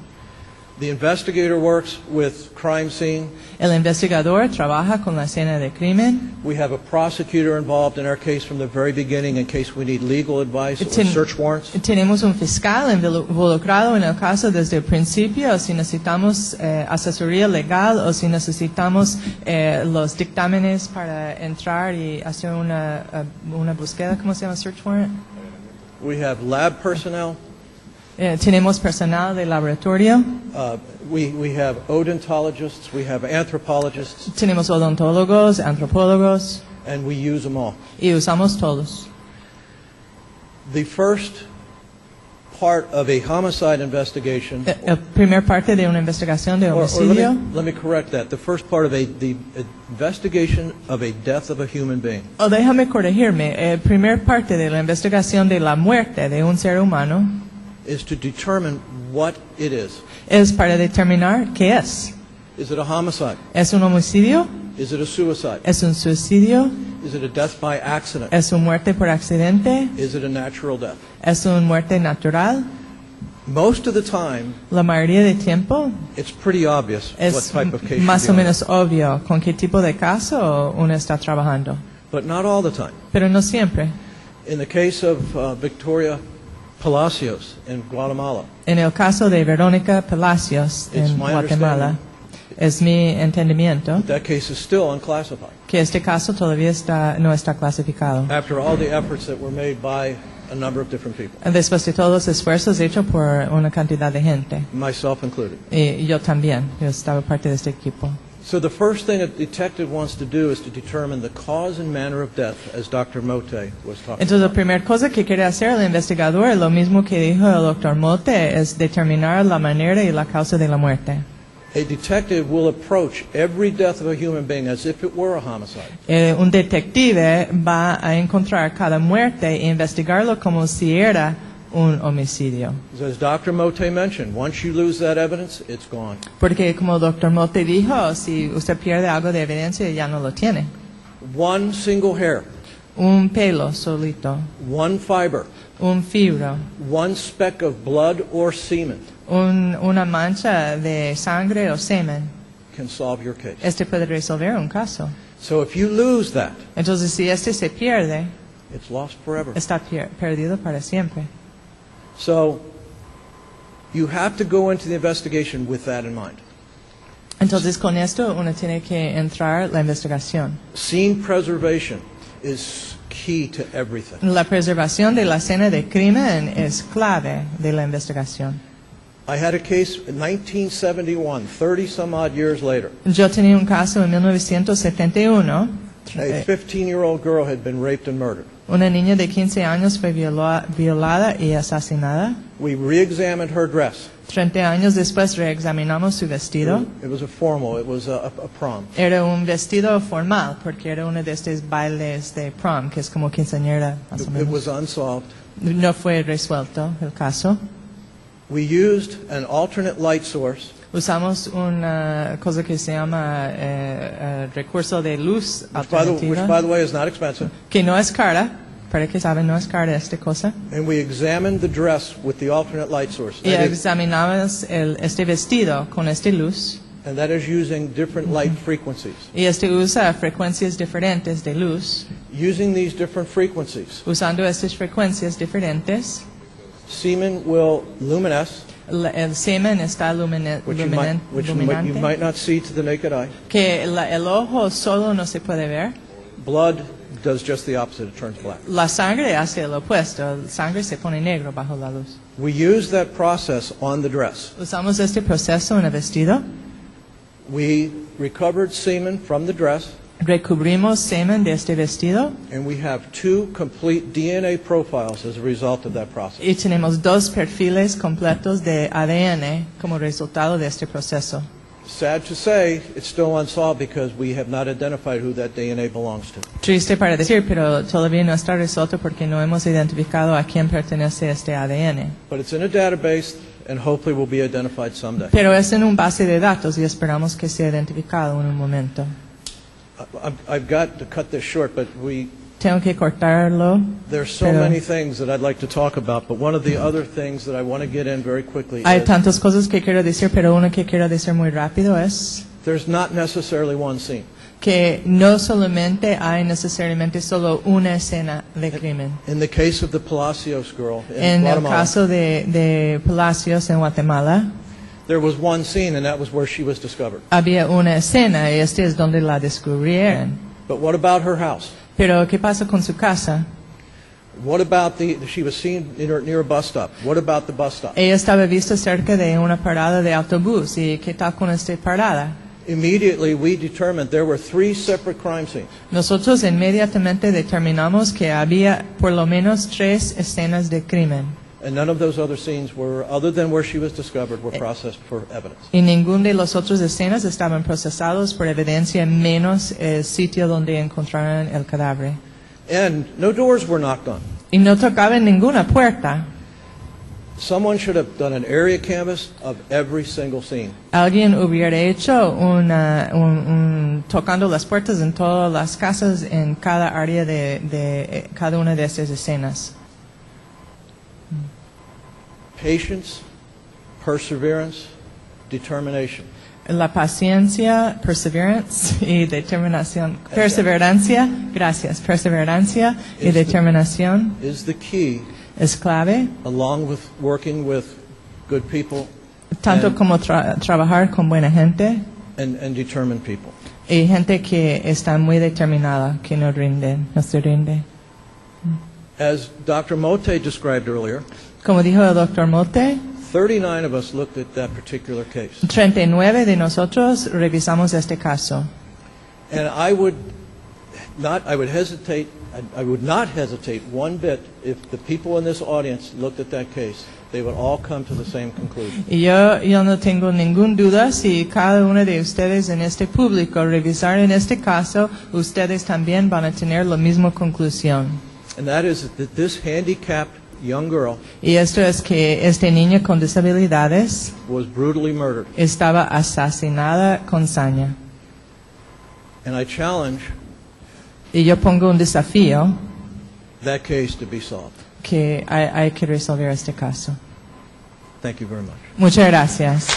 The investigator works with crime scene. El investigador trabaja con la escena de crimen. We have a prosecutor involved in our case from the very beginning in case we need legal advice or search warrants. Tenemos un fiscal involucrado en el caso desde el principio, si necesitamos asesoría legal o si necesitamos los dictámenes para entrar y hacer una búsqueda, ¿cómo se llama? Search warrant. We have lab personnel. Tenemos personal de laboratorio. We have odontologists, we have anthropologists, Tenemos odontólogos, antropólogos, and we use them all. y usamos todos. The first part of a homicide investigation, La primera parte de una investigación de or homicidio, let me correct that. The first part of the investigation of a death of a human being o déjame corregirme, la primera parte de la investigación de la muerte de un ser humano is to determine what it is. es para determinar qué es. Is it a homicide? ¿Es un homicidio? Is it a suicide? ¿Es un suicidio? Is it a death by accident? ¿Es una muerte por accidente? Is it a natural death? ¿Es una muerte natural? Most of the time, La mayoría del tiempo it's pretty obvious what es type of case más o you're dealing menos obvio con qué tipo de caso uno está trabajando, with. But not all the time. pero no siempre. In the case of Victoria Palacios in Guatemala, En el caso de Verónica Palacios it's en my Guatemala, Es mi entendimiento That case is still unclassified que este caso todavía no está clasificado. after all the efforts that were made by a number of different people, Después de todos los esfuerzos hechos por una cantidad de gente. myself included. Y yo también, yo estaba parte de este equipo. So the first thing a detective wants to do is to determine the cause and manner of death, as Dr. Mote was talking Entonces, la about. primera cosa que quiere hacer el investigador, lo mismo que dijo el doctor Mote, es determinar la manera y la causa de la muerte. A detective will approach every death of a human being as if it were a homicide. Un detective va a encontrar cada muerte e investigarlo como si era un homicidio. As Dr. Mote mentioned, once you lose that evidence, it's gone. Porque como el doctor Mote dijo, si usted pierde algo de evidencia, ya no lo tiene. One single hair, Un pelo solito, one fiber, un fibro, one speck of blood or semen una mancha de sangre o semen. can solve your case. Este puede resolver un caso. So if you lose that, Entonces, si este se pierde, it's lost forever. está perdido para siempre. So you have to go into the investigation with that in mind. Entonces, con esto uno tiene que entrar la investigación. Scene preservation is key to everything. La preservación de la escena de crimen es clave de la investigación. I had a case in 1971, 30 some odd years later. Yo tenía un caso en 1971. A 15-year-old girl had been raped and murdered. Una niña de 15 años fue violada y asesinada. We re-examined her dress. 30 años después reexaminamos su vestido. It was a formal, it was a prom. Era un vestido formal porque era uno de estos bailes de prom, que es como quinceañera, más o It menos. was unsolved. No fue resuelto el caso. We used an alternate light source Usamos una cosa que se llama recurso de luz which by alternativa, the way is not expensive, que no es cara, para que saben, no es cara esta cosa. and we examined the dress with the alternate light source. Y examinamos este vestido con esta luz, And that is using different light frequencies. y este usa frecuencias diferentes de luz. Using these different frequencies, Usando estas frecuencias diferentes, semen will luminesce, el semen está which you luminante, might not see to the naked eye. que el ojo solo no se puede ver. Blood does just the opposite, it turns black. La sangre hace el opuesto, la sangre se pone negro bajo la luz. We use that process on the dress. Usamos este proceso en el vestido, We recovered semen from the dress, recubrimos semen de este vestido and we have 2 complete DNA profiles as a result of that process. y tenemos 2 perfiles completos de ADN como resultado de este proceso. Sad to say, it's still unsolved because we have not identified who that DNA belongs to. Triste para decir, pero todavía no está resuelto porque no hemos identificado a quién pertenece este ADN. But it's in a database and hopefully will be identified someday. Pero es en un base de datos y esperamos que sea identificado en un momento. I've got to cut this short, but Tengo que cortarlo. there's so Pero- many things that I'd like to talk about, but one of the other things that I want to get in very quickly Hay is tantas cosas que quiero decir, pero una que quiero decir muy rápido es there's not necessarily one scene. que no solamente hay necesariamente solo una escena de crimen. In the case of the Palacios girl in En el Guatemala, caso de Palacios en Guatemala, there was one scene and that was where she was discovered. había una escena y este es donde la descubrieron. But what about her house? Pero ¿qué pasa con su casa? What about she was seen near a bus stop. What about the bus stop? Ella estaba vista cerca de una parada de autobús. ¿Y qué tal con esta parada? Immediately we determined there were 3 separate crime scenes. Nosotros inmediatamente determinamos que había por lo menos 3 escenas de crimen. And none of those other scenes were, other than where she was discovered, were processed for evidence. Y ningún de las otras escenas estaban procesados por evidencia menos el sitio donde encontraron el cadáver. And no doors were knocked on. Y no tocaban ninguna puerta. Someone should have done an area canvas of every single scene. Alguien hubiera hecho tocando las puertas en todas las casas en cada área de cada una de estas escenas. Patience, perseverance, determination. La paciencia, perseverance y determinación. Perseverancia, gracias. Perseverancia y determinación Is the key, es clave, along with working with good people tanto and- como trabajar con buena gente and determined people. Y gente que está muy determinada, que no se rinde. As Dr. Mote described earlier, Como dijo el Dr. Mote, 39 of us looked at that particular case. 39 de nosotros revisamos este caso. And I would not hesitate one bit if the people in this audience looked at that case. They would all come to the same conclusion. Y yo no tengo ninguna duda si cada uno de ustedes en este público revisar en este caso, ustedes también van a tener la misma conclusión. And that is that this handicapped young girl Y esto es que este niño con disabilidades was brutally murdered. estaba asesinada con saña. And I challenge Y yo pongo un desafío that case to be solved. que hay que resolver este caso. Thank you very much. Muchas gracias.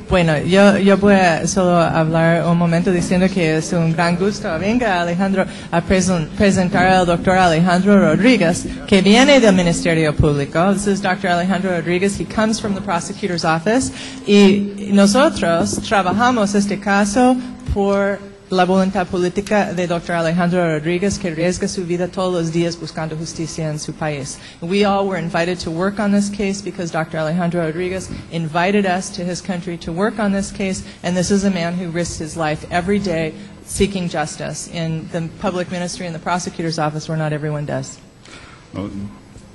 Bueno, yo voy a solo hablar un momento diciendo que es un gran gusto. Venga, Alejandro, a presentar al doctor Alejandro Rodríguez, que viene del Ministerio Público. This is Dr. Alejandro Rodríguez. He comes from the prosecutor's office. Y nosotros trabajamos este caso por la voluntad política de Dr. Alejandro Rodríguez, que arriesga su vida todos los días buscando justicia en su país. We all were invited to work on this case because Dr. Alejandro Rodríguez invited us to his country to work on this case, and this is a man who risks his life every day seeking justice. In the public ministry and the prosecutor's office, where not everyone does.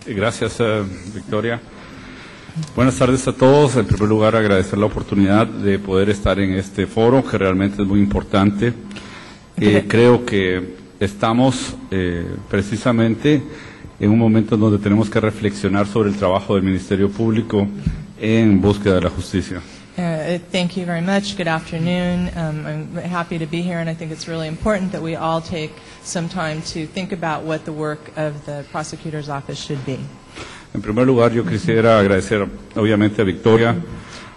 Gracias, Victoria. Buenas tardes a todos. En primer lugar, agradecer la oportunidad de poder estar en este foro, que realmente es muy importante. Creo que estamos precisamente en un momento en donde tenemos que reflexionar sobre el trabajo del Ministerio Público en búsqueda de la justicia. Thank you very much. Good afternoon. I'm happy to be here, and I think it's really important that we all take some time to think about what the work of the prosecutor's office should be. En primer lugar, yo quisiera agradecer obviamente a Victoria,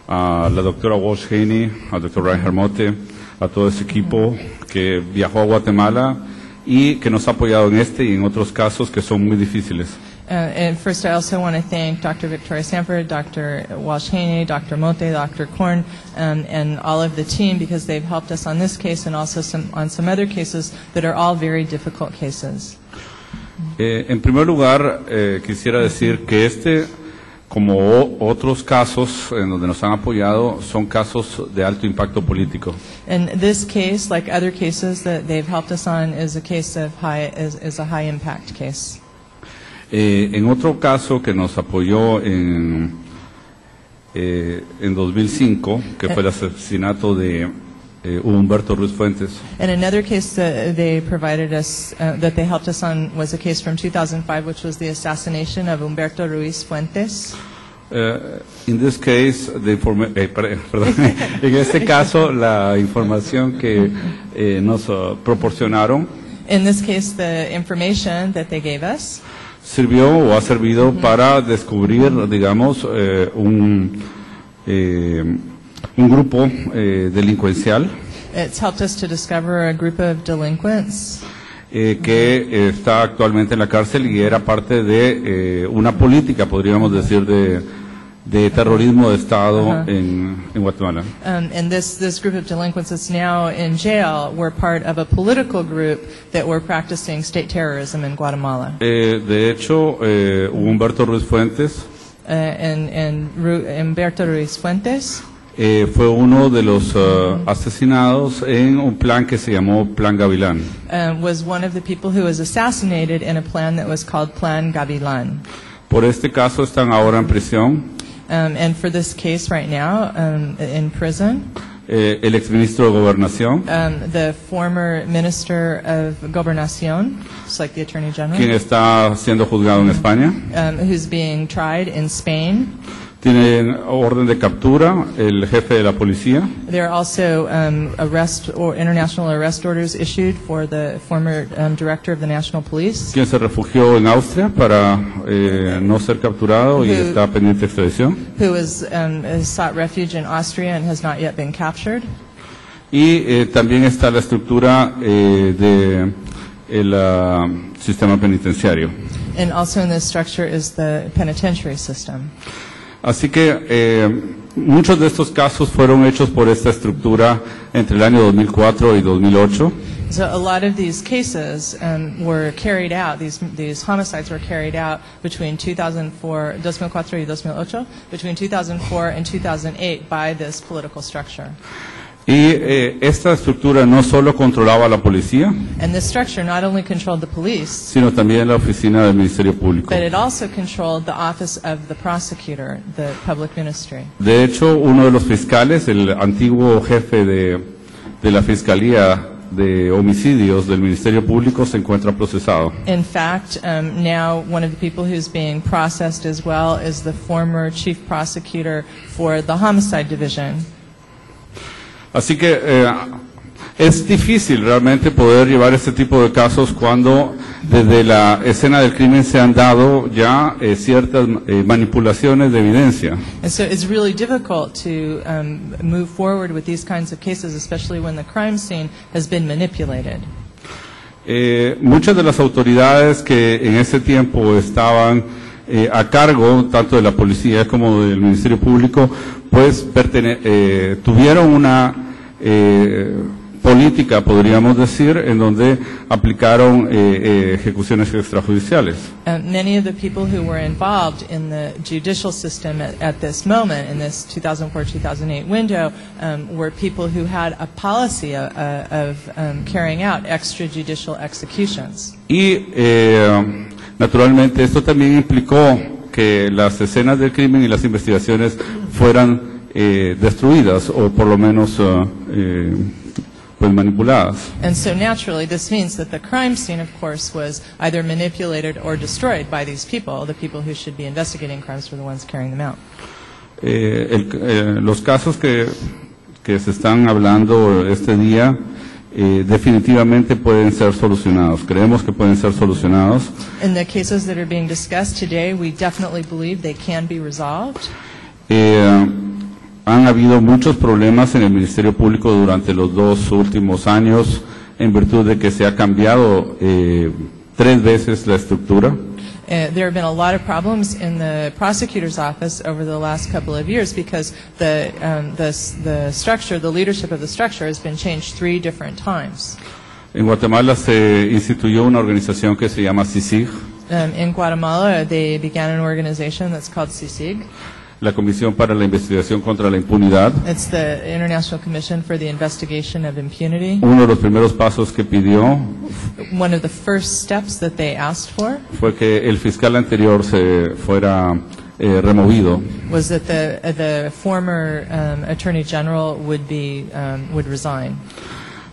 a la doctora Walsh Haney, al doctor Reinhard Mote, a todo ese equipo que viajó a Guatemala y que nos ha apoyado en este y en otros casos que son muy difíciles. And first, I also want to thank Dr. Victoria Sanford, Dr. Walsh Haney, Dr. Mote, Dr. Korn, and all of the team, because they've helped us on this case and also on some other cases that are all very difficult cases. En primer lugar, quisiera decir que como otros casos en donde nos han apoyado, son casos de alto impacto político. And this case, like other cases that they've helped us on, is a case of is a high impact case. En otro caso que nos apoyó en 2005, que fue el asesinato de Humberto Ruiz Fuentes. And another case that they provided us, that they helped us on, was a case from 2005, which was the assassination of Humberto Ruiz Fuentes. In this case, en este caso, la información que nos proporcionaron In this case, the information that they gave us sirvió o ha servido para descubrir, digamos, un grupo delincuencial. It's helped us to discover a group of delinquents que está actualmente en la cárcel y era parte de una política, podríamos decir, de terrorismo de Estado en Guatemala. And this group of delinquents that's now in jail were part of a political group that were practicing state terrorism in Guatemala. De hecho, Humberto Ruiz Fuentes Humberto Ruiz Fuentes fue uno de los asesinados en un plan que se llamó Plan Gavilán. Was one of the people who was assassinated in a plan that was called Plan Gavilán. Por este caso están ahora en prisión. And for this case right now, in prison, el exministro de Gobernación, the former Minister of Gobernación, just like the Attorney General, quien está siendo juzgado en España, who's being tried in Spain. Tienen orden de captura el jefe de la policía. There are also international arrest orders issued for the former director of the National Police, Quien se refugió en Austria para no ser capturado y está pendiente de extradición. who has sought refuge in Austria and has not yet been captured. Y también está la estructura del sistema penitenciario. And also in this structure is the penitentiary system. Así que muchos de estos casos fueron hechos por esta estructura entre el año 2004 y 2008. So a lot of these cases were carried out, these homicides were carried out between 2004 y 2008, between 2004 and 2008 by this political structure. Y esta estructura no solo controlaba a la policía, And this structure not only controlled the police, sino también la oficina del Ministerio Público. but it also controlled the office of the prosecutor, the public ministry. De hecho, uno de los fiscales, el antiguo jefe de la Fiscalía de Homicidios del Ministerio Público, se encuentra procesado. In fact, now one of the people who's being processed as well is the former chief prosecutor for the homicide division. Así que es difícil realmente poder llevar este tipo de casos cuando desde la escena del crimen se han dado ya ciertas manipulaciones de evidencia. And so it's really difficult to move forward with these kinds of cases, especially when the crime scene has been manipulated. Muchas de las autoridades que en ese tiempo estaban a cargo tanto de la policía como del Ministerio Público, pues tuvieron una política, podríamos decir, en donde aplicaron ejecuciones extrajudiciales. Many of the people who were involved in the judicial system at this moment, in this 2004-2008 window, were people who had a policy of carrying out extrajudicial executions. Y naturalmente esto también implicó que las escenas del crimen y las investigaciones fueran destruidas o por lo menos pues manipuladas. And so naturally this means that the crime scene, of course, was either manipulated or destroyed by these people. The people who should be investigating crimes were the ones carrying them out. Los casos que se están hablando este día definitivamente pueden ser solucionados. Creemos que pueden ser solucionados. In the cases that are being discussed today, we definitely believe they can be resolved. Han habido muchos problemas en el Ministerio Público durante los 2 últimos años en virtud de que se ha cambiado 3 veces la estructura. There have been a lot of problems in the prosecutor's office over the last couple of years because the structure, the leadership of the structure has been changed 3 different times. En Guatemala se instituyó una organización que se llama CICIG. In Guatemala, they began an organization that's called CICIG. La Comisión para la Investigación contra la Impunidad. It's the International Commission for the Investigation of Impunity. Uno de los primeros pasos que pidió One of the first steps that they asked for fue que el fiscal anterior se fuera removido. was that the former Attorney General would resign.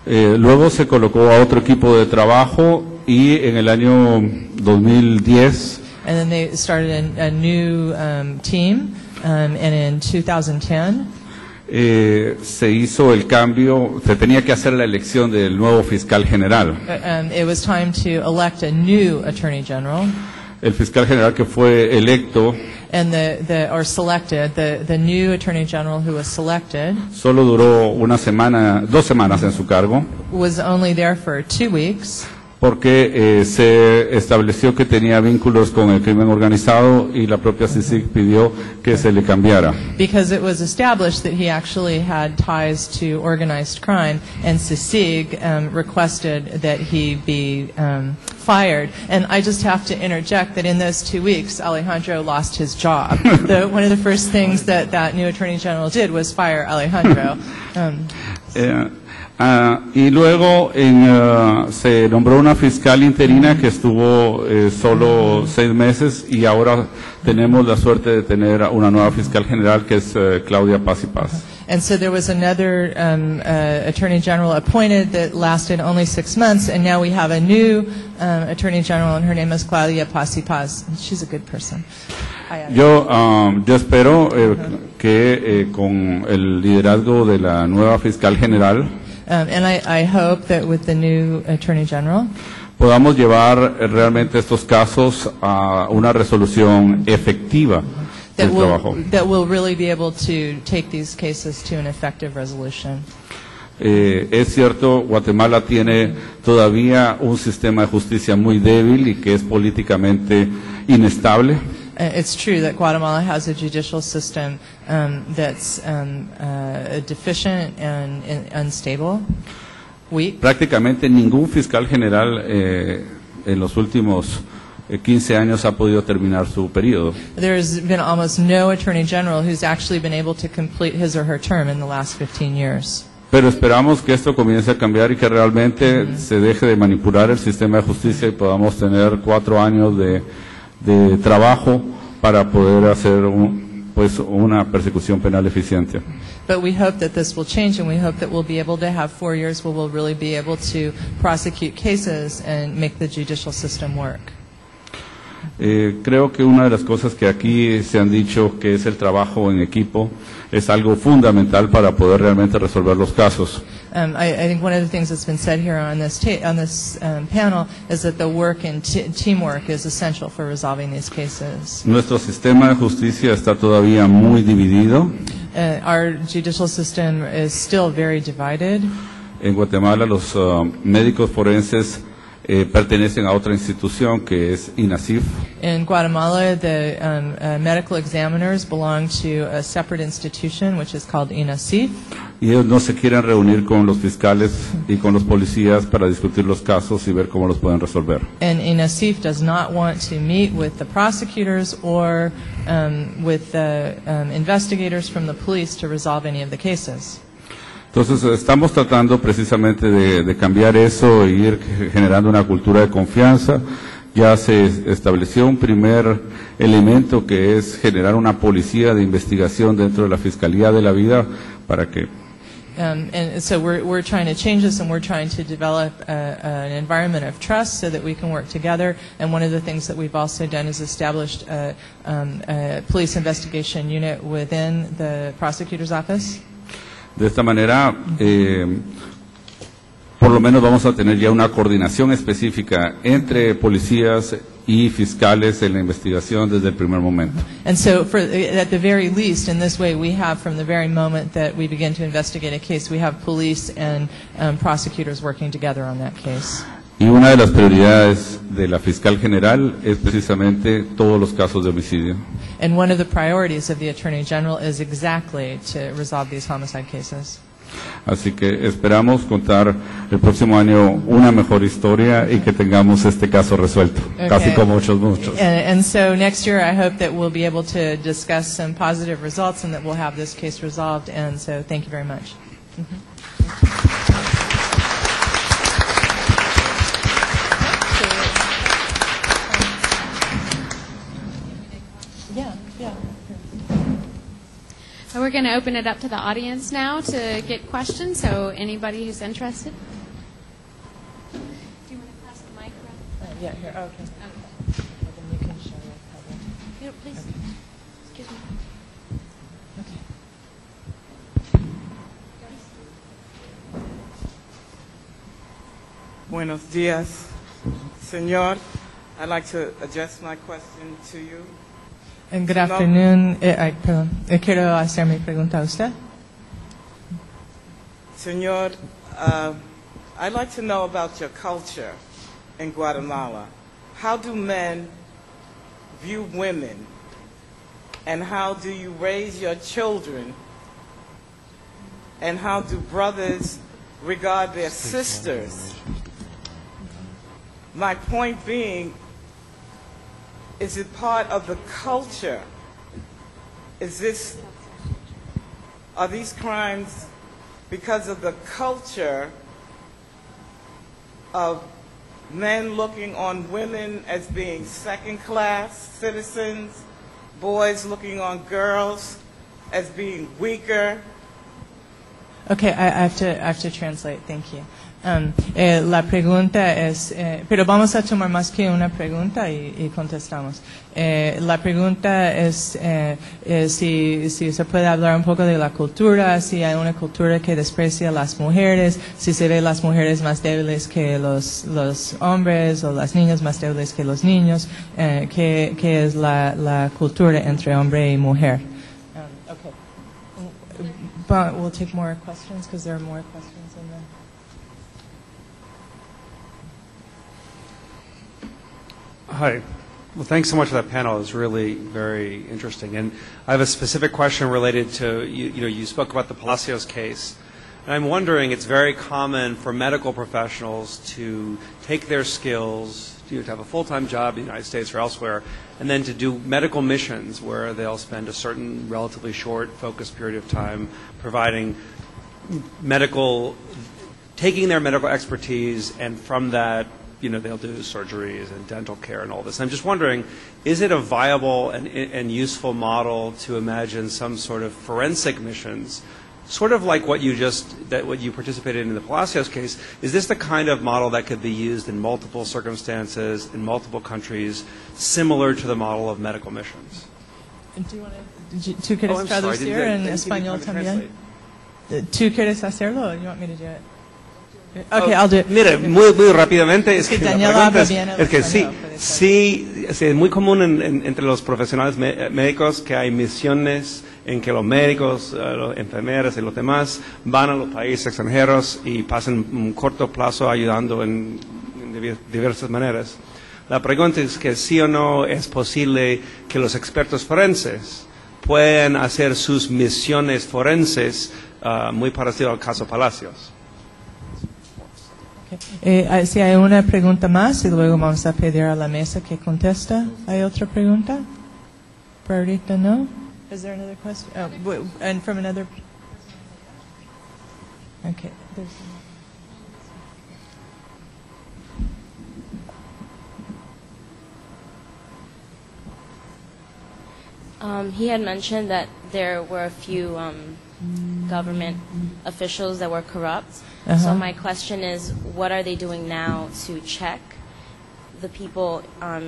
Luego se colocó a otro equipo de trabajo y en el año 2010 And then they started a new team, and in 2010 se hizo el cambio, se tenía que hacer la elección del nuevo fiscal general. it was time to elect a new Attorney General. El fiscal general que fue electo And the new Attorney General who was selected solo duró 2 semanas en su cargo, was only there for 2 weeks. porque se estableció que tenía vínculos con el crimen organizado y la propia CICIG pidió que se le cambiara. Because it was established that he actually had ties to organized crime, and CICIG requested that he be fired. And I just have to interject that in those 2 weeks, Alejandro lost his job. One of the first things that new Attorney General did was fire Alejandro. Y luego se nombró una fiscal interina que estuvo solo 6 meses y ahora tenemos la suerte de tener una nueva fiscal general que es Claudia Paz y Paz. And so there was another Attorney General appointed that lasted only 6 months, and now we have a new Attorney General, and her name is Claudia Paz y Paz. She's a good person. Yo espero que con el liderazgo de la nueva fiscal general and I hope that with the new Attorney General podamos llevar realmente estos casos a una resolución efectiva del trabajo. that will really be able to take these cases to an effective resolution. Es cierto, Guatemala tiene todavía un sistema de justicia muy débil y que es políticamente inestable. It's true that Guatemala has a judicial system that's deficient and unstable, weak. Prácticamente ningún fiscal general en los últimos 15 años ha podido terminar su periodo. There's been almost no attorney general who's actually been able to complete his or her term in the last 15 years. Pero esperamos que esto comience a cambiar y que realmente se deje de manipular el sistema de justicia y podamos tener 4 años de trabajo para poder hacer una persecución penal eficiente. But we hope that this will change, and we hope that we'll be able to have 4 years where we'll really be able to prosecute cases and make the judicial system work. Creo que una de las cosas que aquí se han dicho, que es el trabajo en equipo, es algo fundamental para poder realmente resolver los casos. I think one of the things that's been said here on this panel is that the work and teamwork is essential for resolving these cases. Nuestro sistema de justicia está todavía muy dividido. Our judicial system is still very divided. En Guatemala los médicos forenses pertenecen a otra institución que es INASIF. In Guatemala, the medical examiners belong to a separate institution which is called INASIF. Y ellos no se quieren reunir con los fiscales y con los policías para discutir los casos y ver cómo los pueden resolver. And INASIF does not want to meet with the prosecutors or with the investigators from the police to resolve any of the cases. Entonces estamos tratando precisamente de cambiar eso e ir generando una cultura de confianza. Ya se estableció un primer elemento que es generar una policía de investigación dentro de la Fiscalía de la Vida para que and so we're trying to change this, and we're trying to develop an environment of trust so that we can work together. And one of the things that we've also done is established a police investigation unit within the prosecutor's office. De esta manera, por lo menos vamos a tener ya una coordinación específica entre policías y fiscales en la investigación desde el primer momento. And so, at the very least, in this way, we have, from the very moment that we begin to investigate a case, we have police and prosecutors working together on that case. Y una de las prioridades de la fiscal general es precisamente todos los casos de homicidio. And one of the priorities of the Attorney General is exactly to resolve these homicide cases. Así que esperamos contar el próximo año una mejor historia y que tengamos este caso resuelto, casi como muchos. And so next year I hope that we'll be able to discuss some positive results and that we'll have this case resolved. And so thank you very much. We're going to open it up to the audience now to get questions, so anybody who's interested. Do you want to pass the mic around? Yeah, here, okay. Well, then you can show it. Here, please. Okay. Excuse me. Okay. Buenos días, señor. I'd like to address my question to you. Good afternoon. Perdón. Quiero hacer mi pregunta a usted. Señor, I'd like to know about your culture in Guatemala. How do men view women? And how do you raise your children? And how do brothers regard their sisters? My point being, is it part of the culture? Are these crimes because of the culture of men looking on women as being second-class citizens, boys looking on girls as being weaker? Okay, I have to translate. Thank you. La pregunta es, pero vamos a tomar más que una pregunta y contestamos. La pregunta es si se puede hablar un poco de la cultura, si hay una cultura que desprecia a las mujeres, si se ve las mujeres más débiles que los hombres o las niñas más débiles que los niños, que es la cultura entre hombre y mujer. Okay. But we'll take more questions because there are more questions in there. Hi. Well, thanks so much for that panel. It was really very interesting. And I have a specific question related to, you spoke about the Palacios case. And I'm wondering, it's very common for medical professionals to take their skills, to have a full-time job in the United States or elsewhere, and then to do medical missions where they'll spend a certain relatively short, focused period of time providing taking their medical expertise, and from that, they'll do surgeries and dental care and all this. I'm just wondering, is it a viable and useful model to imagine some sort of forensic missions, sort of like what you participated in the Palacios case? Is this the kind of model that could be used in multiple circumstances, in multiple countries, similar to the model of medical missions? ¿Tú quieres traducir en español también? ¿Tú quieres hacerlo? You want me to do it? Okay, I'll do it. Mire, muy rápidamente, es que Daniela habla bien el español, sí, es muy común entre los profesionales médicos que hay misiones en que los médicos, los enfermeras y los demás van a los países extranjeros y pasan un corto plazo ayudando en diversas maneras. La pregunta es que sí o no es posible que los expertos forenses puedan hacer sus misiones forenses muy parecido al caso Palacios. Si hay una pregunta más y luego vamos a pedir a la mesa que contesta. ¿Hay otra pregunta? Por ahorita no. Is there another question? And from another? Okay. He had mentioned that there were a few government officials that were corrupt. So my question is, what are they doing now to check the people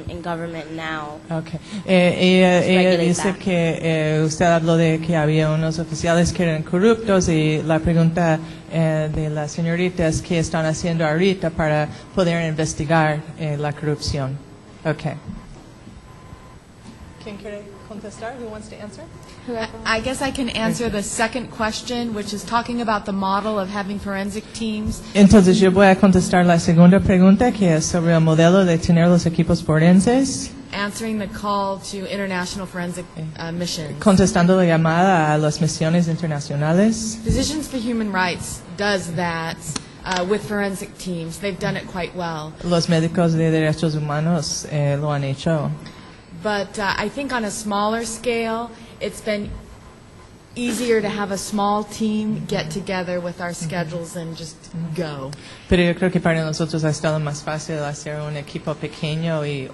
in government now? Okay. Ella dice que usted habló de que había unos oficiales que eran corruptos y la pregunta de la señorita es qué están haciendo ahorita para poder investigar la corrupción. Okay. ¿Quién quiere contestar? Who wants to answer? I guess I can answer the second question, which is talking about the model of having forensic teams. Entonces yo voy a contestar la segunda pregunta, que es sobre el modelo de tener los equipos forenses. Answering the call to international forensic missions. Contestando la llamada a las misiones internacionales. Physicians for Human Rights does that with forensic teams. They've done it quite well. Los médicos de derechos humanos lo han hecho. But I think on a smaller scale, it's been easier to have a small team get together with our schedules and just go. Pero yo creo que para nosotros ha estado más fácil hacer un equipo pequeño y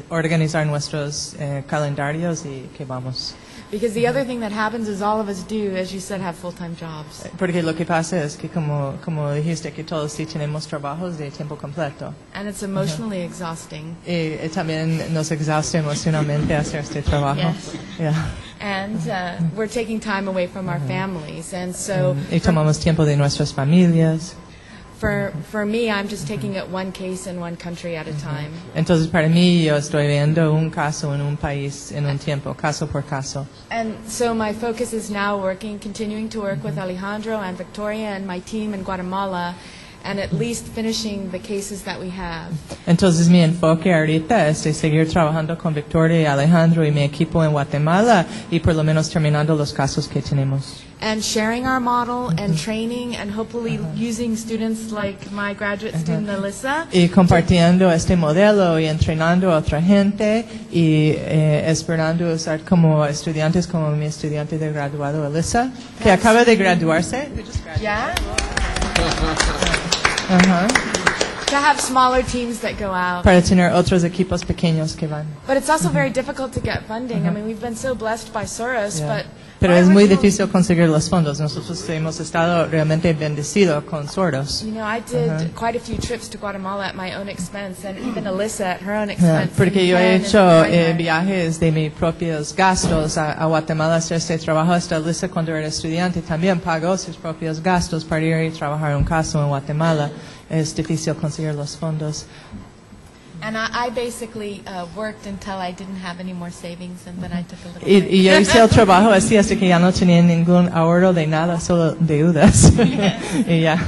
organizar nuestros calendarios y que vamos. Because the other thing that happens is all of us do, as you said, have full-time jobs. Porque lo que pasa es que como dijiste que todos sí tenemos trabajos de tiempo completo. And it's emotionally exhausting. Y también nos exhausta emocionalmente hacer este trabajo. Yes. Yeah. And we're taking time away from our families, and so. Y tomamos tiempo de nuestras familias. For me, I'm just taking it one case in one country at a time. Entonces para mí yo estoy viendo un caso en un país en un tiempo, caso por caso. And so my focus is now continuing to work with Alejandro and Victoria and my team in Guatemala, and at least finishing the cases that we have. Entonces mi enfoque ahorita es de seguir trabajando con Victoria y Alejandro y mi equipo en Guatemala y por lo menos terminando los casos que tenemos. And sharing our model and training and hopefully using students like my graduate student Alyssa. Y compartiendo este modelo y entrenando a otra gente y esperando usar como estudiantes como mi estudiante de graduado Alyssa, que acaba de graduarse. Yeah. To have smaller teams that go out. Para tener otros equipos pequeños que van. But it's also very difficult to get funding. I mean, we've been so blessed by Soros, but. Pero es muy difícil conseguir los fondos. Nosotros hemos estado realmente bendecidos con Soros. You know, I did quite a few trips to Guatemala at my own expense, and even Alyssa at her own expense. Porque yo he hecho viajes de mis propios gastos a Guatemala a hacer este trabajo. Hasta Alyssa, cuando era estudiante, también pagó sus propios gastos para ir y trabajar un caso en Guatemala. Es difícil conseguir los fondos. And I basically worked until I didn't have any more savings, and then I took a little break. Y yo hice el trabajo así hasta que ya no tenía ningún ahorro de nada, solo deudas. Y ya.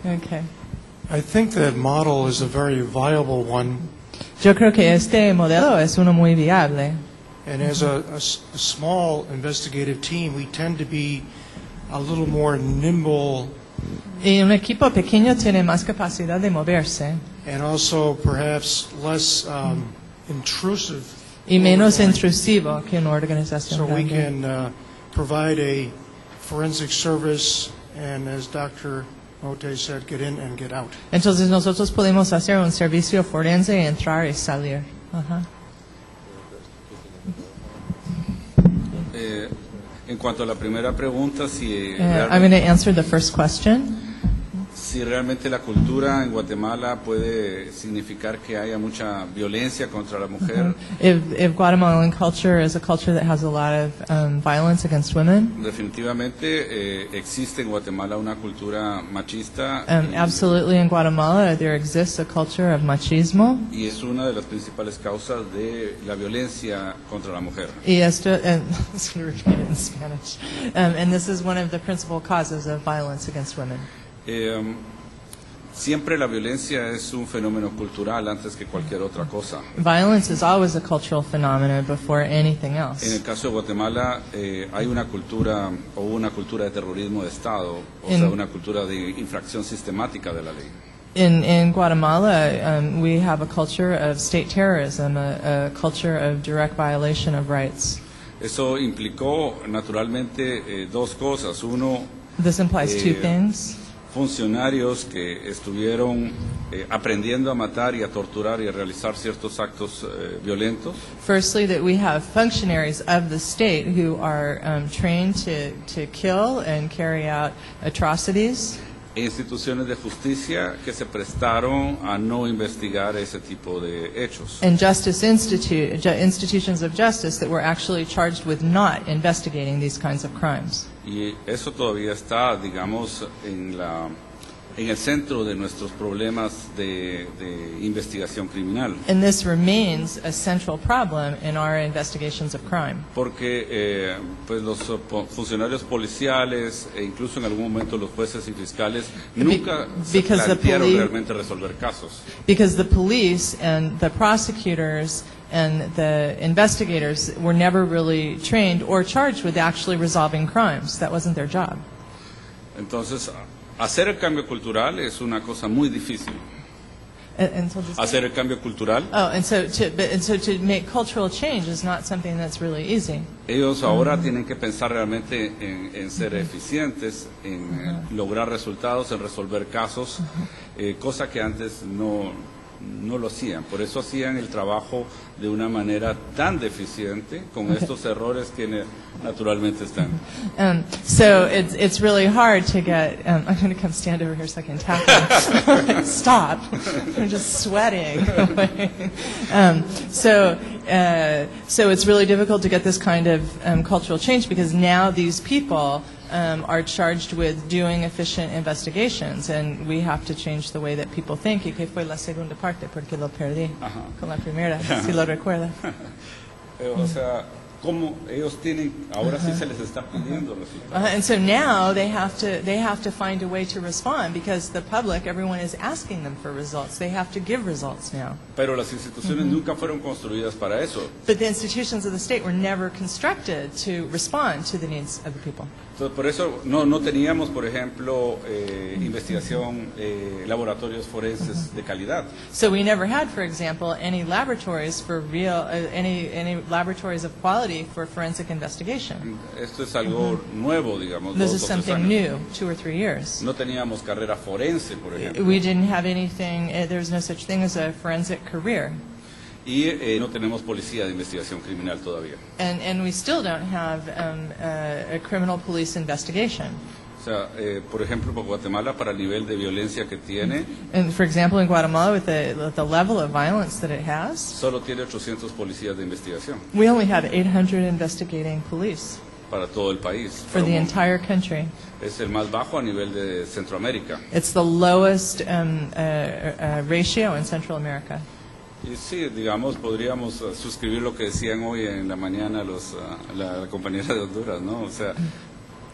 Okay. I think that model is a very viable one. Yo creo que este modelo es uno muy viable. And as a small investigative team, we tend to be a little more nimble. Y un equipo pequeño tiene más capacidad de moverse. And also perhaps less intrusive. Y menos intrusivo que una organización So we grande. can provide a forensic service, and as Dr. Mote said, get in and get out. Entonces nosotros podemos hacer un servicio forense, entrar y salir. Ajá. En cuanto a la primera pregunta, si I'm going to answer the first question. si realmente la cultura en Guatemala puede significar que haya mucha violencia contra la mujer. If Guatemalan culture is a culture that has a lot of violence against women. Definitivamente existe en Guatemala una cultura machista. Absolutely, in Guatemala there exists a culture of machismo. Y es una de las principales causas de la violencia contra la mujer. Y esto, I'm going to repeat it in Spanish. And this is one of the principal causes of violence against women. Siempre la violencia es un fenómeno cultural antes que cualquier otra cosa. Violence is always a cultural phenomenon before anything else. En el caso de Guatemala hay una cultura o una cultura de terrorismo de Estado, o sea, una cultura de infracción sistemática de la ley. In Guatemala, we have a culture of state terrorism, a culture of direct violation of rights. Eso implicó naturalmente dos cosas. Uno, This implies two things. Funcionarios que estuvieron aprendiendo a matar y a torturar y a realizar ciertos actos violentos. Firstly, that we have functionaries of the state who are trained to kill and carry out atrocities. Instituciones de justicia que se prestaron a no investigar ese tipo de hechos. And institutions of justice that were actually charged with not investigating these kinds of crimes. Y eso todavía está, digamos, en el centro de nuestros problemas de investigación criminal. And this remains a central problem in our investigations of crime. Porque pues los funcionarios policiales e incluso en algún momento los jueces y fiscales nunca se plantearon realmente resolver casos. Because the police and the prosecutors and the investigators were never really trained or charged with actually resolving crimes. That wasn't their job. Entonces, hacer el cambio cultural es una cosa muy difícil. Hacer el cambio cultural. Oh, and so to make cultural change is not something that's really easy. Ellos ahora tienen que pensar realmente en ser eficientes, en lograr resultados, en resolver casos, cosa que antes no lo hacían. Por eso hacían el trabajo de una manera tan deficiente con estos errores que naturalmente están. So it's really hard to get. I'm going to come stand over here so I can tap you. Stop! I'm just sweating. So it's really difficult to get this kind of cultural change because now these people are charged with doing efficient investigations, and we have to change the way that people think. ¿Y qué fue la segunda parte? Porque lo perdí con la primera, si lo recuerda. O sea, como ellos tienen, ahora sí se les está pidiendo resultados. And so now they have to find a way to respond because the public, everyone is asking them for results. They have to give results now. Pero las instituciones nunca fueron construidas para eso. But the institutions of the state were never constructed to respond to the needs of the people. Entonces, por eso no teníamos, por ejemplo, investigación, laboratorios forenses de calidad. So we never had, for example, any laboratories for real, any laboratories of quality for forensic investigation. Esto es algo nuevo, digamos. This is something new, 2 or 3 years. No teníamos carrera forense, por ejemplo. We didn't have anything. There's no such thing as a forensic career. Y no tenemos policía de investigación criminal todavía. And we still don't have a criminal police investigation. O sea, por ejemplo, por Guatemala, para el nivel de violencia que tiene, And for example, in Guatemala, with the level of violence that it has, solo tiene 800 policías de investigación. we only have 800 investigating police Para todo el país. for the entire country. Es el más bajo a nivel de Centroamérica. It's the lowest ratio in Central America. Y sí, digamos, podríamos suscribir lo que decían hoy en la mañana la compañera de Honduras, ¿no? O sea,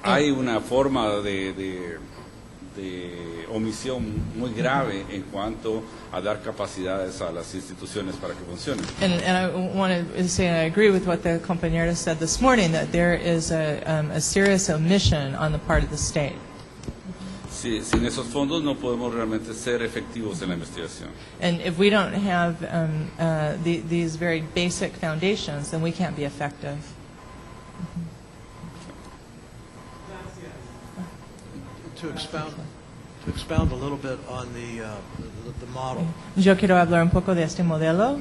hay una forma de omisión muy grave en cuanto a dar capacidades a las instituciones para que funcionen. And I want to say I agree with what the compañera said this morning, that there is a serious omission on the part of the state. Sí, sin esos fondos no podemos realmente ser efectivos en la investigación. And if we don't have these very basic foundations, then we can't be effective. To expound a little bit on the model. Yo quiero hablar un poco de este modelo.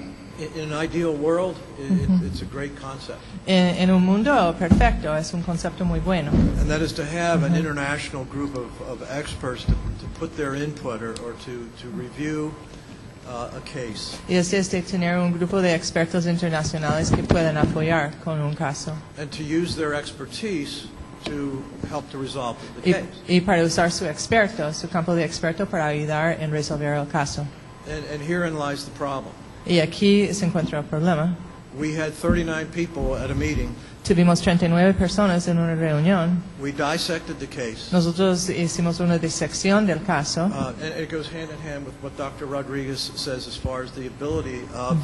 In an ideal world, it's a great concept. En un mundo perfecto, es un concepto muy bueno. And that is to have an international group of experts to put their input or to review a case. Y es tener un grupo de expertos internacionales que puedan apoyar con un caso. And to use their expertise to help to resolve the case. Y para usar su campo de experto para ayudar en resolver el caso. And herein lies the problem. Y aquí se encuentra el problema. We had 39 people at a meeting. Tuvimos 39 personas en una reunión. We dissected the case. Nosotros hicimos una disección del caso. And it goes hand in hand with what Dr. Rodriguez says as far as the ability of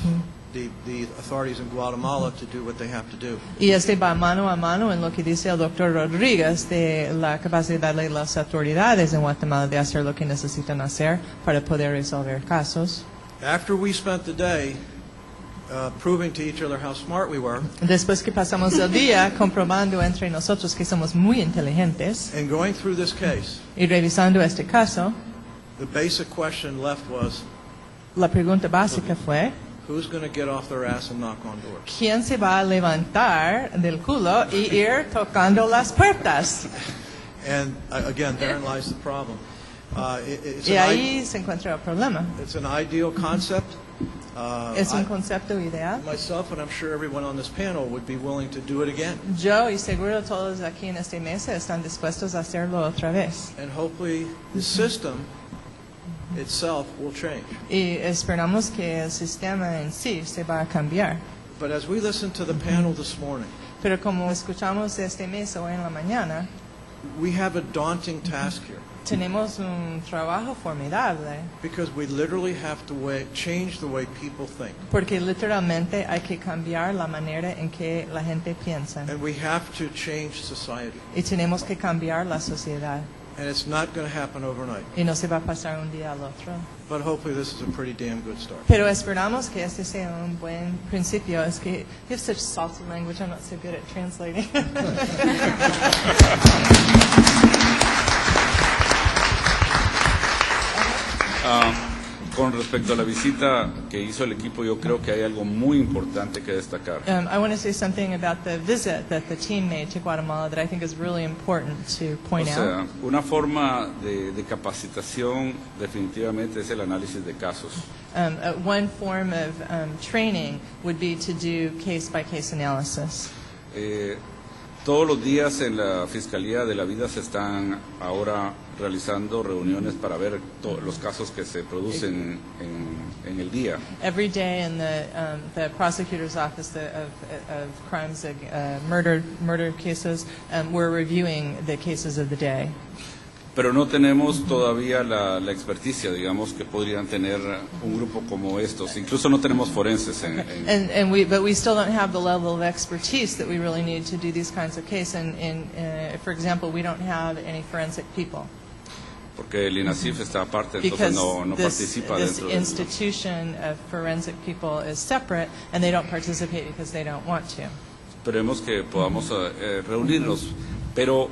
the authorities in Guatemala to do what they have to do. Y va mano a mano en lo que dice el Dr. Rodríguez de la capacidad de las autoridades en Guatemala de hacer lo que necesitan hacer para poder resolver casos. After we spent the day proving to each other how smart we were, después que pasamos el día comprobando entre nosotros que somos muy inteligentes, and going through this case, y revisando este caso, the basic question left was, la pregunta básica fue, who's going to get off their ass and knock on doors? ¿Quién se va a levantar del culo y ir tocando las puertas? And again, therein lies the problem. Y ahí se encuentra el problema. It's an ideal concept. Es un concepto ideal. Myself, and I'm sure everyone on this panel would be willing to do it again. Yo y seguro todos aquí en esta mesa están dispuestos a hacerlo otra vez. And hopefully the system itself will change. Y esperamos que el sistema en sí se va a cambiar. But as we listen to the panel this morning, pero como escuchamos esta mesa hoy en la mañana, we have a daunting task here. Tenemos un trabajo formidable. Because we literally have to change the way people think. Porque literalmente hay que cambiar la manera en que la gente piensa. And we have to change society. Y tenemos que cambiar la sociedad. And it's not going to happen overnight. Y no se va a pasar un día al otro. But hopefully this is a pretty damn good start. Pero esperamos que este sea un buen principio. Es que you have such salty language. I'm not so good at translating. Con respecto a la visita que hizo el equipo, yo creo que hay algo muy importante que destacar. I want to say something about the visit that the team made to Guatemala that I think is really important to point out. Una forma de capacitación definitivamente es el análisis de casos. One form of training would be to do case-by-case analysis. Todos los días en la Fiscalía de la Vida se están ahora realizando reuniones para ver los casos que se producen en el día. Every day in the prosecutor's office of crimes, murder cases, we're reviewing the cases of the day. Pero no tenemos todavía la experticia, digamos, que podrían tener un grupo como estos. Incluso no tenemos forenses. But we still don't have the level of expertise that we really need to do these kinds of cases. For example, we don't have any forensic people. Porque el INASIF está aparte, entonces no participa dentro de this institution of forensic people is separate, and they don't participate because they don't want to. Esperemos que podamos reunirnos, pero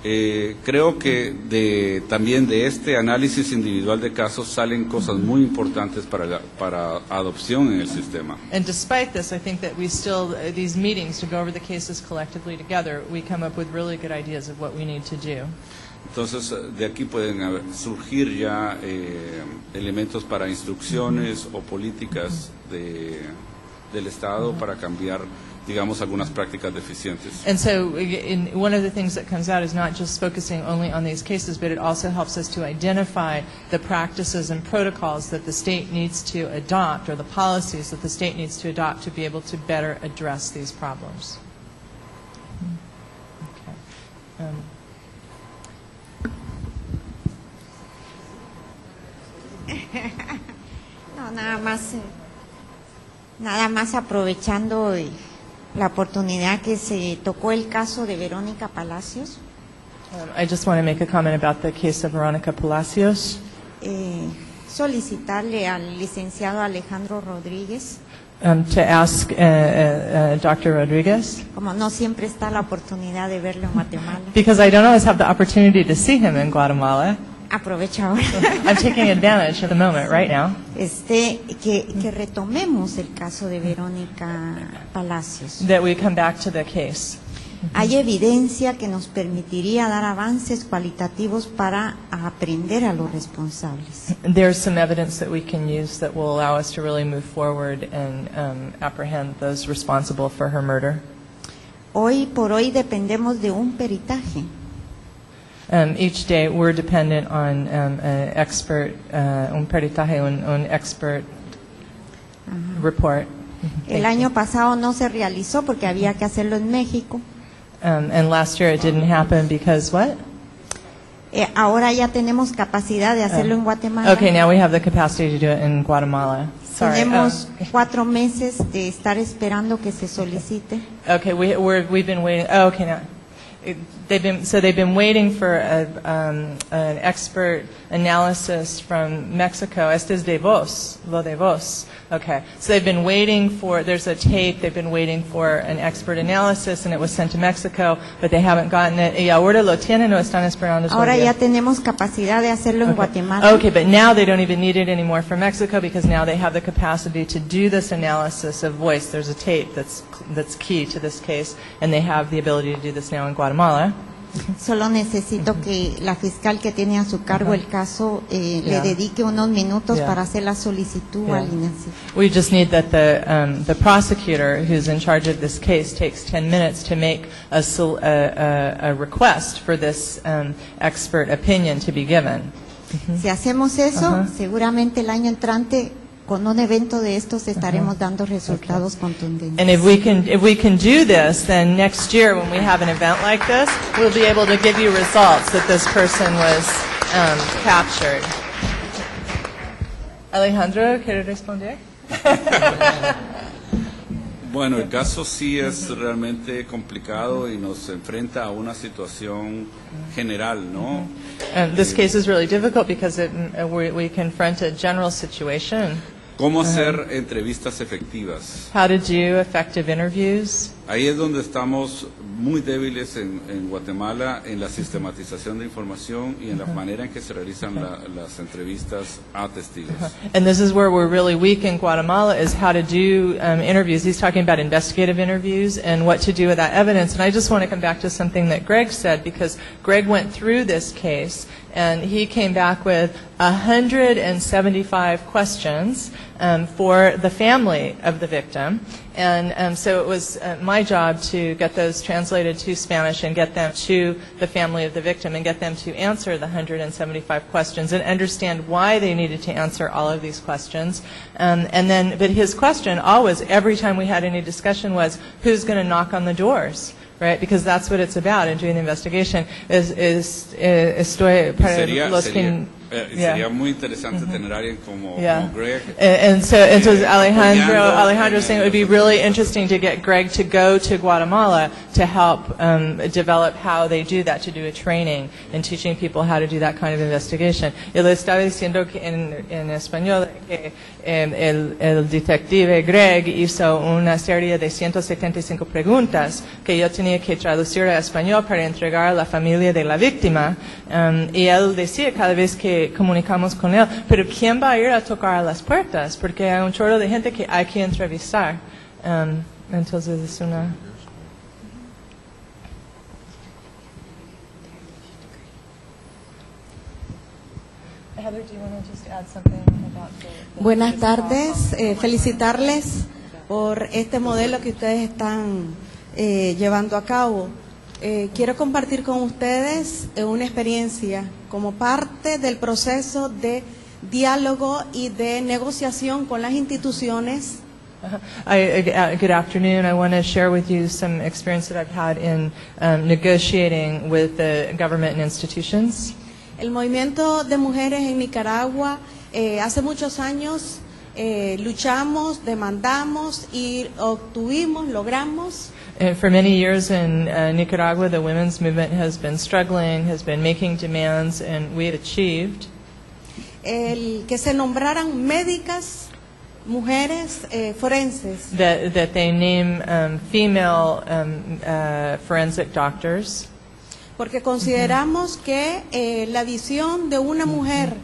creo que también de este análisis individual de casos salen cosas muy importantes para adopción en el sistema. And despite this, I think that we still, these meetings to go over the cases collectively together, we come up with really good ideas of what we need to do. Entonces, de aquí pueden surgir ya elementos para instrucciones o políticas del Estado para cambiar, digamos, algunas prácticas deficientes. And so one of the things that comes out is not just focusing only on these cases, but it also helps us to identify the practices and protocols that the state needs to adopt, or the policies that the state needs to adopt to be able to better address these problems. Okay. No, nada más aprovechando la oportunidad que se tocó el caso de Verónica Palacios. I just want to make a comment about the case of Veronica Palacios. Solicitarle al licenciado Alejandro Rodríguez. To ask Dr. Rodriguez. Como no siempre está la oportunidad de verlo en Guatemala. Because I don't always have the opportunity to see him in Guatemala. Aprovecho ahora. I'm taking advantage of the moment right now. Que retomemos el caso de Verónica Palacios. That we come back to the case. Hay evidencia que nos permitiría dar avances cualitativos para aprender a los responsables. There's some evidence that we can use that will allow us to really move forward and apprehend those responsible for her murder. Hoy por hoy dependemos de un peritaje. Each day we're dependent on an expert, un peritaje, un expert report. El año pasado no se realizó porque había que hacerlo en México. And last year it didn't happen because what? Ahora ya tenemos capacidad de hacerlo en Guatemala. Okay, now we have the capacity to do it in Guatemala. Sorry. Tenemos 4 meses de estar esperando que se solicite. Okay, we've been waiting. Oh, okay, now. They've been waiting for an expert analysis from Mexico. Este es de vos, lo de vos. Okay, so they've been waiting for. There's a tape. They've been waiting for an expert analysis, and it was sent to Mexico, but they haven't gotten it. Y ahora lo tienen o están esperando. Ahora ya tenemos capacidad de hacerlo en Guatemala. Okay, but now they don't even need it anymore from Mexico because now they have the capacity to do this analysis of voice. There's a tape that's key to this case, and they have the ability to do this now in Guatemala. Solo necesito que la fiscal que tiene a su cargo el caso le dedique unos minutos para hacer la solicitud al INACI. We just need that the prosecutor who's in charge of this case takes 10 minutes to make a request for this expert opinion to be given. Si hacemos eso, seguramente el año entrante con un evento de estos estaremos dando resultados contundentes. And if we can do this, then next year when we have an event like this, we'll be able to give you results that this person was captured. Alejandro, ¿quiere responder? Bueno, el caso sí es realmente complicado y nos enfrenta a una situación general, ¿no? This case is really difficult because we confront a general situation. ¿Cómo hacer entrevistas efectivas? How to do effective interviews. Ahí es donde estamos muy débiles en Guatemala en la sistematización de información y en la manera en que se realizan las entrevistas a testigos. And this is where we're really weak in Guatemala, is how to do interviews. He's talking about investigative interviews and what to do with that evidence. And I just want to come back to something that Greg said, because Greg went through this case and he came back with 175 questions for the family of the victim. And so it was my job to get those translated to Spanish and get them to the family of the victim and get them to answer the 175 questions and understand why they needed to answer all of these questions. But his question always, every time we had any discussion, was who's going to knock on the doors? Right, because that's what it's about in doing the investigation. Sería muy interesante tener a alguien como Greg. And so Alejandro saying it would be really interesting to get Greg to go to Guatemala to help develop how they do that, to do a training and teaching people how to do that kind of investigation. Y le estaba diciendo que en español que el detective Greg hizo una serie de 175 preguntas que yo tenía que traducir a español para entregar a la familia de la víctima. Y él decía cada vez que comunicamos con él, pero ¿quién va a ir a tocar a las puertas? Porque hay un chorro de gente que hay que entrevistar. Entonces es una... Buenas tardes, felicitarles por este modelo que ustedes están llevando a cabo. Quiero compartir con ustedes una experiencia como parte del proceso de diálogo y de negociación con las instituciones. Good afternoon. I want to share with you some experience that I've had in negotiating with the government and institutions. El movimiento de mujeres en Nicaragua, hace muchos años luchamos, demandamos y obtuvimos, logramos. For many years in Nicaragua, the women's movement has been struggling, has been making demands, and we had achieved el que se nombraran médicas, mujeres forenses. That they name female forensic doctors. Porque consideramos que la visión de una mujer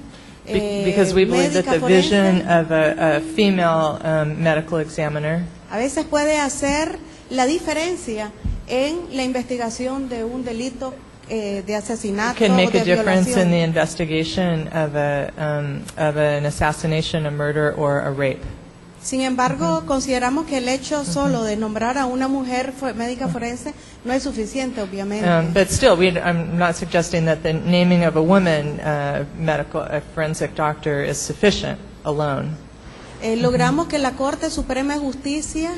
because we believe that the vision of a female medical examiner a veces puede hacer la diferencia en la investigación de un delito de asesinato can make o de a difference violación. in the investigation of an assassination, a murder, or a rape. Sin embargo, consideramos que el hecho solo de nombrar a una mujer médica forense no es suficiente, obviamente. But still, I'm not suggesting that the naming of a woman a forensic doctor is sufficient alone. Logramos que la Corte Suprema de Justicia,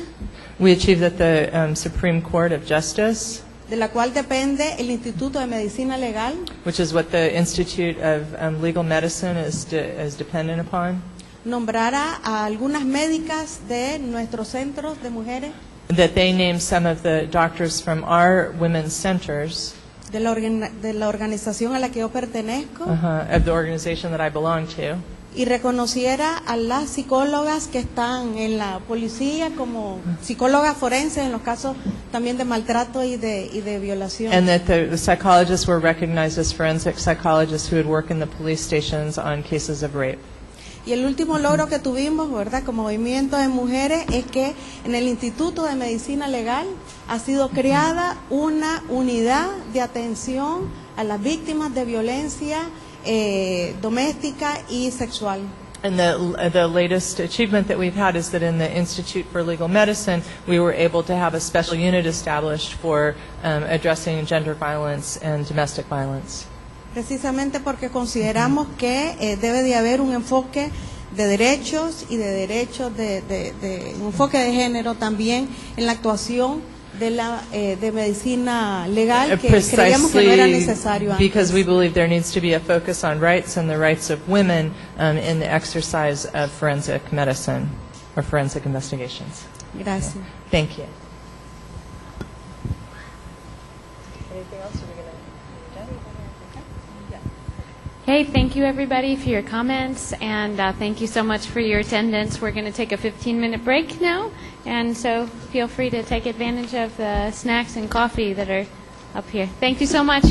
we achieved that the Supreme Court of Justice, de la cual depende el Instituto de Medicina Legal, which is what the Institute of Legal Medicine is dependent upon, nombrara a algunas médicas de nuestros centros de mujeres, that they name some of the doctors from our women's centers, de la organización a la que yo pertenezco, of the organization that I belong to, y reconociera a las psicólogas que están en la policía como psicólogas forenses en los casos también de maltrato y de violación. and that the psychologists were recognized as forensic psychologists who would work in the police stations on cases of rape. Y el último logro que tuvimos, ¿verdad?, como movimiento de mujeres, es que en el Instituto de Medicina Legal ha sido creada una unidad de atención a las víctimas de violencia doméstica y sexual. And the latest achievement that we've had is that in the Institute for Legal Medicine, we were able to have a special unit established for addressing gender violence and domestic violence. Precisamente porque consideramos que debe de haber un enfoque de derechos y de un enfoque de género también en la actuación de medicina legal, que creíamos que no era necesario antes. Because we believe there needs to be a focus on rights and the rights of women in the exercise of forensic medicine or forensic investigations. Gracias. Thank you. Hey, thank you everybody for your comments, and thank you so much for your attendance. We're going to take a 15-minute break now, and so feel free to take advantage of the snacks and coffee that are up here. Thank you so much.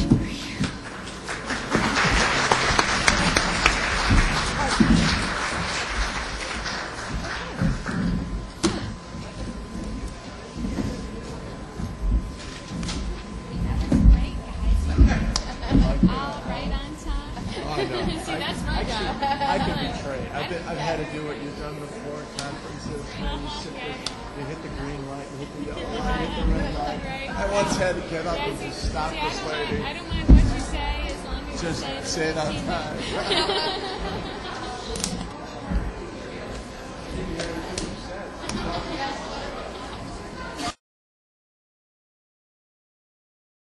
I can be trained. I've had to do what you've done before, conferences, you hit the green light, you hit the yellow light, you hit the red light. I once had to get up and just stop this lady. I don't mind what you say as long as just you say it on time.